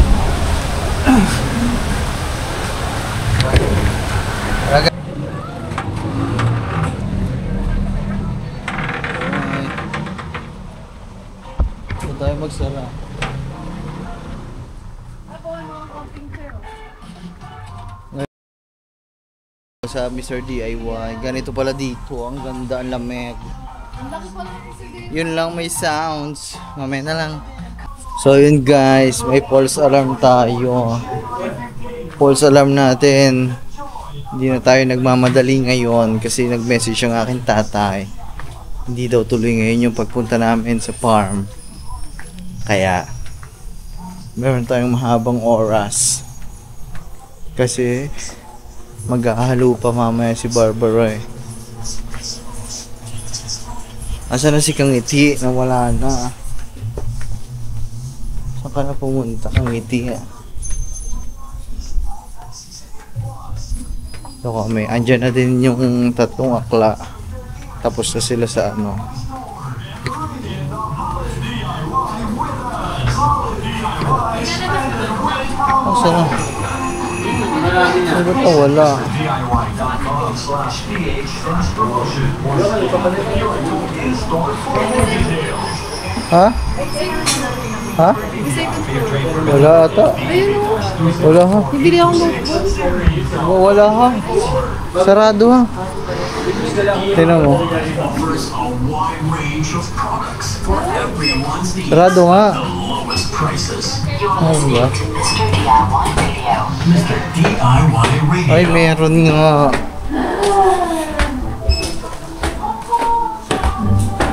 Ito tayo magsara. Sa Mr. DIY, ganito pala dito, ang ganda, ang lamig. Yun lang, may sounds. Mamaya na lang. So yun guys, may false alarm tayo. False alarm natin. Hindi na tayo nagmamadali ngayon kasi nag-message yung aking tatay. Hindi daw tuloy ngayon yung pagpunta namin sa farm. Kaya meron tayong mahabang oras. Kasi mag-ahalo pa mamaya si Barbara eh. Asa na si Kangiti? Nawala na. Saan ka na pumunta, Kangiti? So kami, andyan na din yung tatlong akla. Tapos na sila sa ano. Asa na? Ano ba wala? Ha? Ha? Wala ata. Ayun o. Wala ha. Bibili ako notebook. Wala ha. Sarado ha. Tingnan mo. Sarado nga. Ano ba? Ay, meron nga.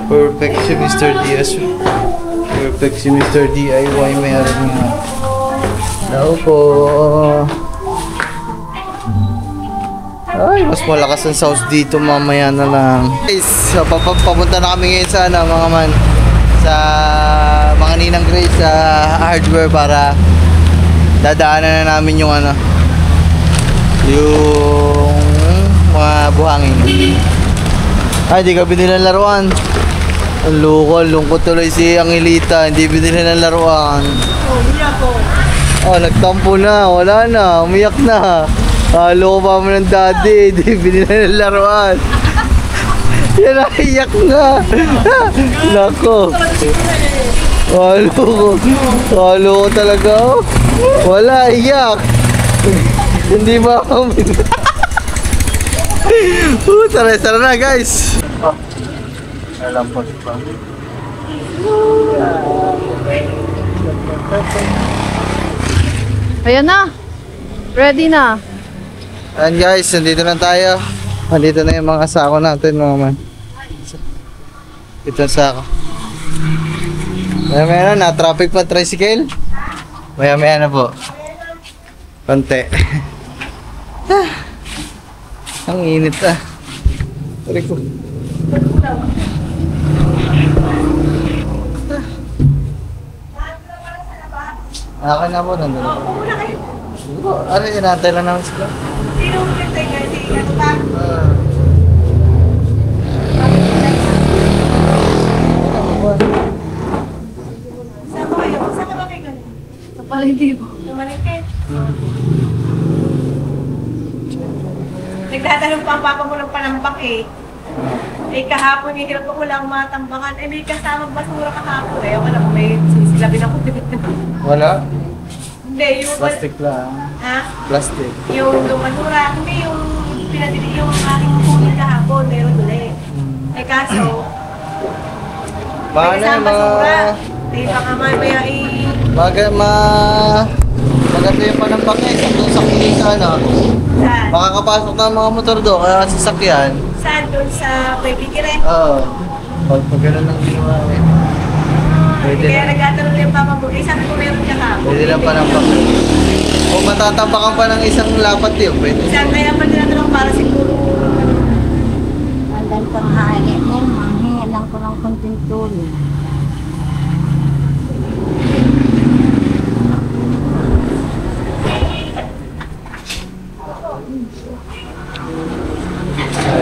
Perfect si Mr. Diaz. Perfect si Mr. DIY, meron nga. Hello po. Ay, mas malakas ang sounds dito, mamaya na lang. Guys, papunta na kami ngayon sa ano, mga man, sa mga Ninang Grace sa hardware para dadaanan na namin yung ano, yung mga buhangin. Ay, di ka binili ng laruan. Ang lungkot tuloy si Angelita, hindi binili ng laruan. Oh, nagtampo na, wala na, umiyak na. Halo pa mo ng daddy, hindi binili ng laruan. Yan, naiyak na. Nako. Halo ko talaga. Oh. Wala, iyak. Hindi ba ako tara na guys. Alam po ba? Ayan na. Ready na. Ayan guys, nandito na tayo. Nandito na yung mga sako natin, mga man. Ito ang sako. Maya na, traffic pa tricycle. Maya na po. Konti. Ang init ah. Sorry ko. Akin na po, nandun. Una kayo. Ano, inantay lang naman sila. Sino mo nagtay kayo? Sige, ano ba? Saan ba kayo? Saan ka ba kayo galing? Sa palengke po. Lumalengke. Nagtatanong pa ang papa mo ng panambak eh. Eh kahapon yung hirap ko lang matambakan. Eh may kasamang basura kahapon. Eh wala ko may sisilabin ako. Wala? Hindi, yung... Plastic lang. Ha? Plastic. Yung basura. Hindi, yung pinadili yung aking kunin kahapon. Meron ulit. Eh kaso, Paano may kasamang yung basura. mga... Eh baka mamaya Maganda yung panambak niya, isang sakli sa ano. Saan? Makakapasok na ang mga motor doon, kaya sasakyan. Saan? Doon sa Pwede Oo. Pag gano'n ang ginawa eh. Pwede Kaya na. nagtatanong yung papa mo, eh sabi ko meron ka kahapon. Pwede lang panambak. O matatapakan pa ng isang lapat yun, pwede. Saan kaya pa tinatanong para siguro Hanggang tanghali mo, manghingi lang ko ng konting tulong.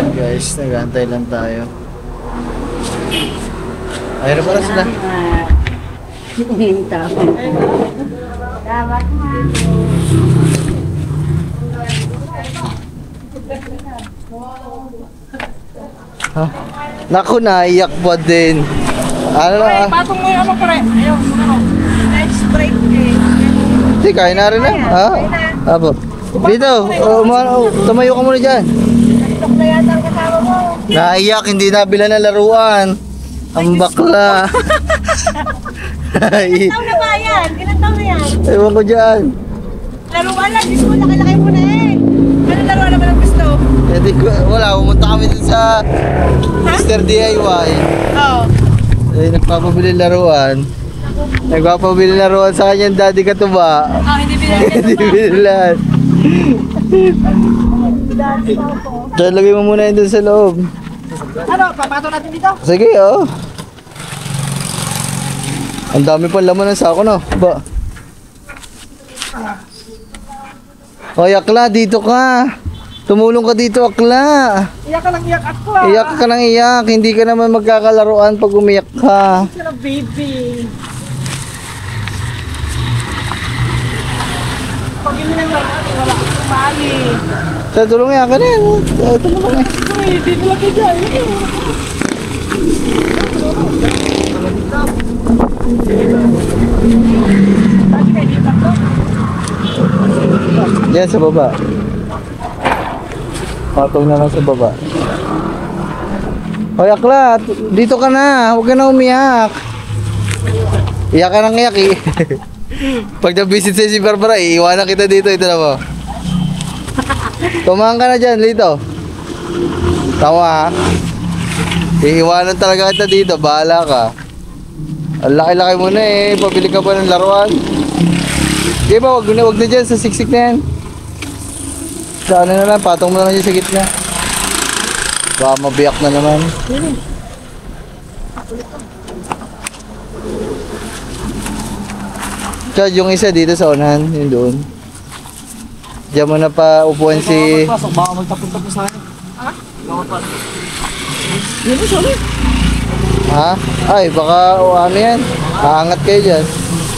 Ayan guys, nag-aantay lang tayo. Ayun na pala sila. Ha? Naku, naiyak pa din. Ano na? Patong mo yung ano pare. Ayaw, ano. Next break eh. Hindi, kain na rin na. Ha? Apo. Dito, tumayo ka muna dyan. Tok na yata ang kasama mo. Naiyak, hindi nabila na laruan. Ang bakla. Ilang taon na ba yan? Ilang taon na yan? Ewan ko dyan. Laruan lang, Diyos mo, laki-laki mo na eh. Ano laruan naman ang gusto? Hindi ko, wala, pumunta kami dun sa Mr. DIY. Oo. Eh, nagpapabili laruan. Nagpapabili laruan sa kanyang daddy katuba. Oh, hindi binigyan Hindi binilan. Lagay mo muna yun dun sa loob. Ano, papato natin dito? Sige, oh. Ang dami pang laman ng sako, no? Ba? Hoy, Akla, dito ka. Tumulong ka dito, Akla. Iyak ka lang, iyak ako Iyak ka nang iyak. Hindi ka naman magkakalaruan pag umiyak ka. Sila baby. Pag hindi nang laruan, wala akong kumali. Sa tulong yan ka na yan. Tulong ka na. Uy, dito lang kayo dyan. Bakit kayo dito ako? Diyan sa baba. Patong na lang sa baba. Hoy, Akla, dito ka na. Huwag ka na umiyak. Iyak ka nang iyak eh. Pag na-visit sa'yo si Barbara, iiwanan kita dito. Ito na mo. Tumahan ka na dyan, Lito. Tawa ha. Iiwanan talaga kita dito. Bahala ka. Ang laki-laki mo na eh. Pabili ka pa ng laruan. Di ba, wag na dyan sa siksik na yan. Sa ano na lang, patong mo na lang dyan sa gitna. Baka mabiyak na naman. Chad, yung isa dito sa unahan, yung doon. Diyan mo na pa upuan si... Baka magtapon-tapon sa akin. Ha? Ay, baka o ano yan. Aangat kayo dyan.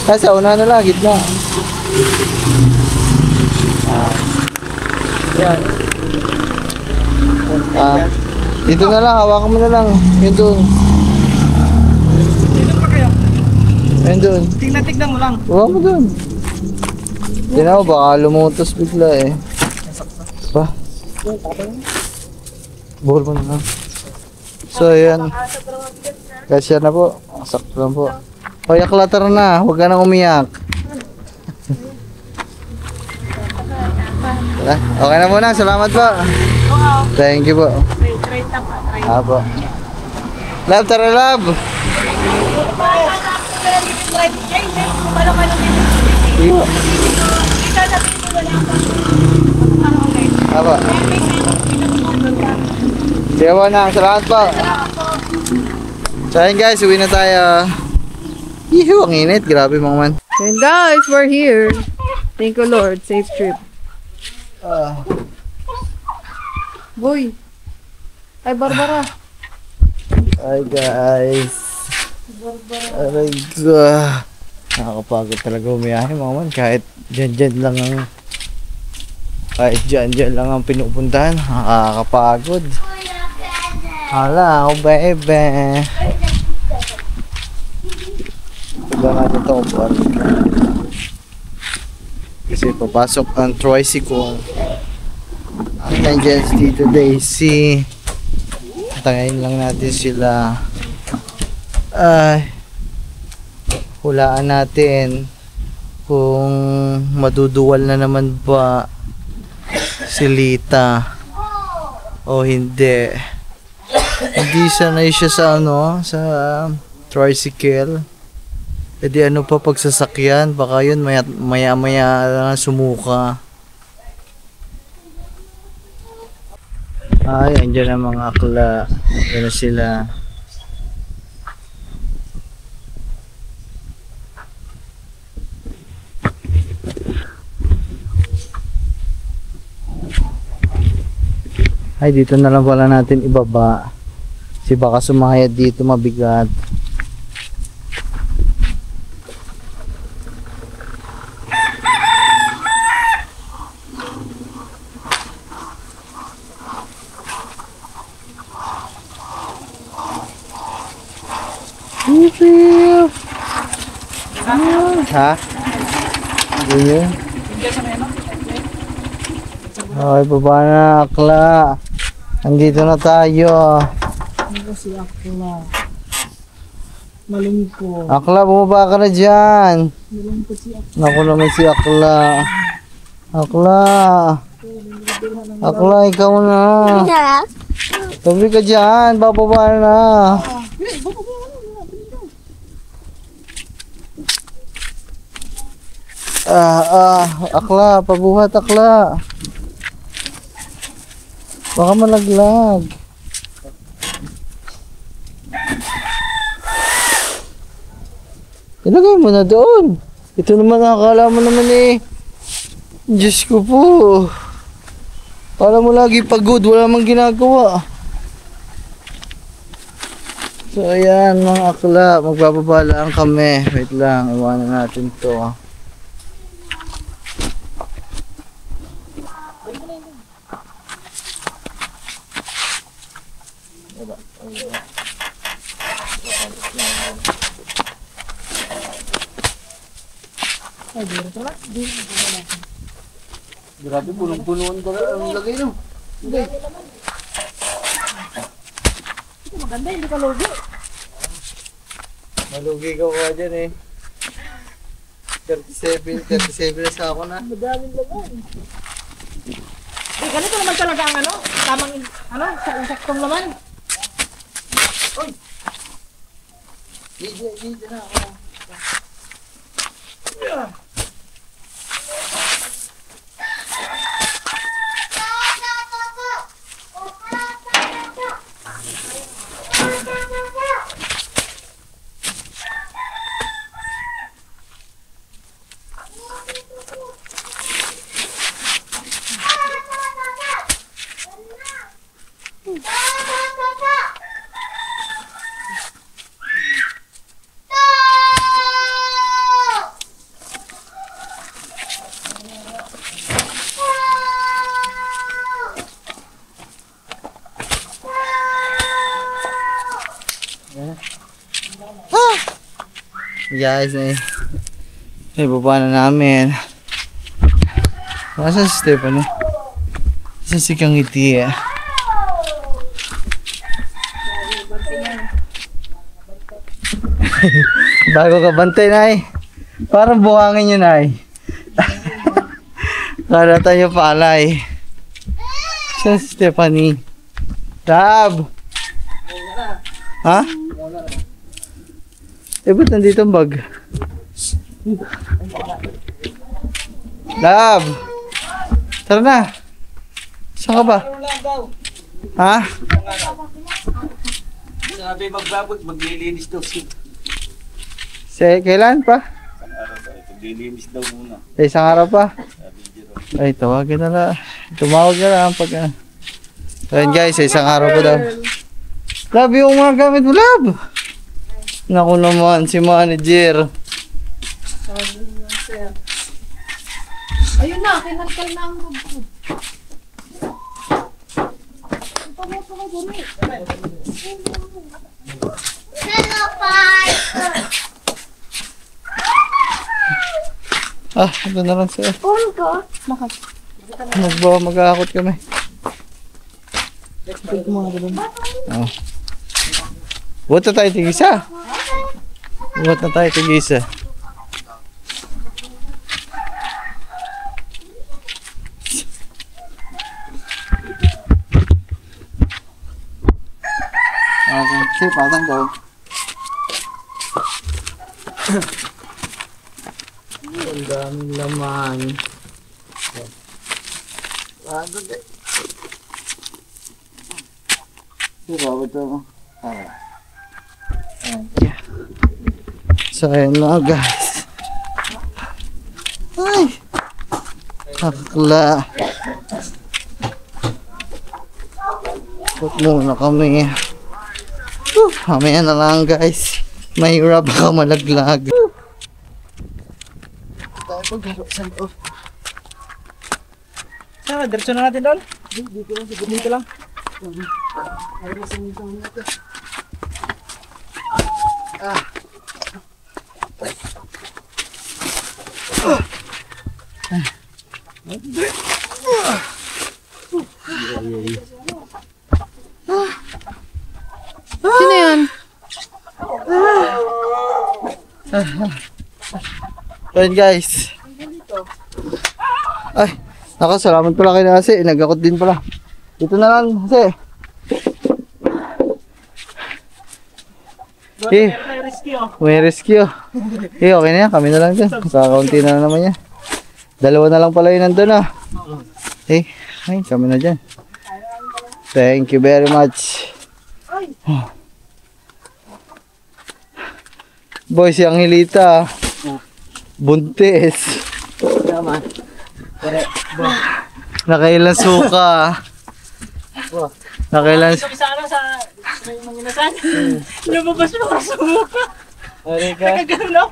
Sa unahan na lang, gitna. Yan. Dito na lang, hawakan mo na lang. Yun doon. Dito pa kayo. Yun doon. Tignan mo lang. Hawakan mo doon. Tignan mo, baka lumutos bigla eh. Ba? Buhol mo na lang. So, ayan. Kasya na po. Sakto lang po. Hoy, Akla, tara na. Huwag ka nang umiyak. Tara. Okay na muna. Salamat po. Thank you po. Trade lang pa, trade. Apo. Love, tara love. Trade, paano ka nang Iyo. Ito na dito na lang. Okay. Apo. Sige po na. Salamat po. So ayun guys, uwi na tayo. Iho, ang init. Grabe mga man. And guys, we're here. Thank you Lord. Safe trip. Boy. Ay, Barbara. Hi guys. Aray ko. Nakakapagod talaga umiyahe mga man. Kahit dyan lang ang lang ang pinupuntahan. Nakakapagod. Hala, oh baby. Tignan natin ito kung paano. Kasi papasok ang tricycle. Ang nandiyan si Tito Daisy. Tangayin lang natin sila. Ay, hulaan natin kung maduduwal na naman ba si Lita o hindi. Hindi sanay siya sa ano, sa tricycle. E di ano pa pagsasakyan, baka yun maya lang sumuka. Ay, andyan ang mga akla. Yan na sila. Ay, dito na lang pala natin ibaba. Kasi baka sumayad dito mabigat. Ha? Ganyan. Okay, baba na, Akla. Andito na tayo. Si Akla. Malungkot. Akla, bumaba ka na dyan. Malungkot si Akla. Naku naman si Akla. Akla. Akla, ikaw na. Sarap. Tabi ka dyan, bababa na. Akla, pabuhat Akla. Baka malaglag. Ilagay mo na doon. Ito naman akala mo naman eh. Diyos ko po. Para mo lagi pagod, wala mang ginagawa. So ayan mga akla, magbababa lang kami. Wait lang, iwanan natin to. Grabe, punong-punuan ko lang ang lagay no. Hindi. Maganda, hindi ka logo. Malugi ka ko dyan eh. 37 na sa ako na. Madaming laman. Eh, ganito naman talaga ang ano, tamang, ano, sa insaktong laman. Dito na ako. Guys, eh, baba na namin. Nasaan si Stephanie? Nasaan si Kangiti eh? Bago ka bantay, Nay. Parang buhangin yun, Nay. Karata niyo palay. Nasaan si Stephanie? Tab! Ha? Eh, ba't nandito ang bag? Love! Tara na! Saan ka ba? Ha? Sabi magbabot, maglilinis daw siya. Kailan pa? Maglilinis daw muna. Isang araw pa? Ay, tawagin na lang. Tumawag na lang pag... Ayun guys, isang araw pa daw. Love, yung mga gamit mo, Love! Naku naman, si manager. Ayun na, kinalkal na ang road ko. Hello, Pai! Ito na lang siya. Phone ko? Mag-aakot kami. Oh. Buhat na tayo tigisa. Buhat na tayo tigisa. Okay, sige, patang daw. Ang daming laman. Bago din. Sige, ito mo. So, ayun na guys. Ay! Akla. Ikot muna kami. Mamaya na lang guys. Mahirap baka malaglag. Tayo paglaro sa loob. Saan? Diretso na natin doon? Dito lang. Sino yan? Ayan guys. Ay, salamat pala kay Nasi. Nagakot din pala. Dito na lang, Nasi. May rescue. May rescue. Okay na yan. Kami na lang dyan. Kakaunti na naman yan. Dalawa na lang pala yun nandun ay, kami na dyan. Thank you very much. Boy, si Angelita. Buntis. Tama. Nakailan suka. Nakailan Sabi sa ano sa manginasan. Lumabas mo ang sumuka. Nagkagano na.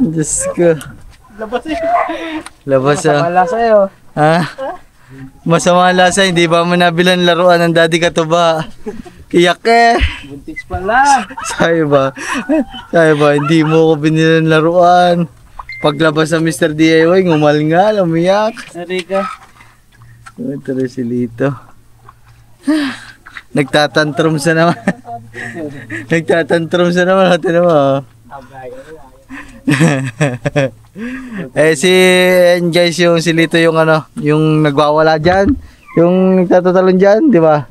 Diyos ko. Labas eh. Labas Wala sa'yo. Ha? Masama lasa, hindi ba mo nabilan laruan ng daddy katuba? Iyak Buntis pala. Sabi ba, hindi mo ko binilan laruan. Paglabas sa Mr. DIY, ngumalngal, umiyak. Erika. Ito rin si Lito. Nagtatantrums na naman. Nagtatantrums na naman. Ito naman. Si guys, yung si Lito yung yung nagwawala dyan. Yung nagtatatalon dyan, di ba?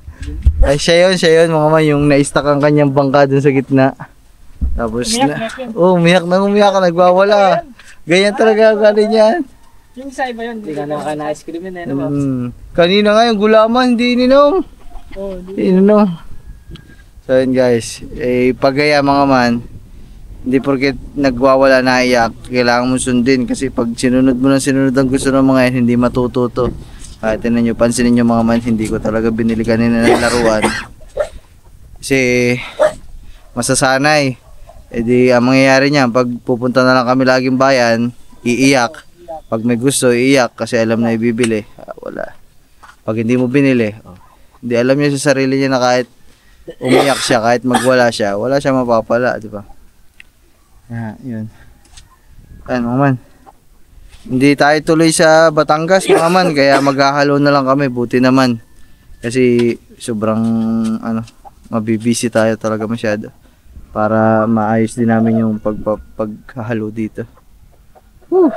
Ay, siya yun mga man, yung na-stuck ang kanyang bangka dun sa gitna. Tapos umiyak ka, nagwawala. Ganyan talaga galing yan. Yung isa iba yun, hindi ka na ice cream yun eh. Kanina nga yung gulaman, hindi ininom. Ininom. So yun guys, pagaya mga man, hindi porket nagwawala na iyak, kailangan mo sundin kasi pag sinunod mo ng sinunod ang gusto ng mga yan, hindi matututo. Kahit tinan nyo, pansinin nyo mga man, hindi ko talaga binili kanina ng laruan. Kasi masasanay. Di ang mangyayari niyan, pag pupunta na lang kami laging bayan, iiyak. Pag may gusto, iiyak kasi alam na ibibili. Wala. Pag hindi mo binili, hindi alam niya sa sarili niya na kahit umiyak siya, kahit magwala siya, wala siya mapapala, di ba? Yun. Ayan mga man. Hindi tayo tuloy sa Batangas mga man, kaya maghahalo na lang kami, buti naman. Kasi sobrang mabibisi tayo talaga masyado. Para maayos din namin yung paghahalo dito. Whew.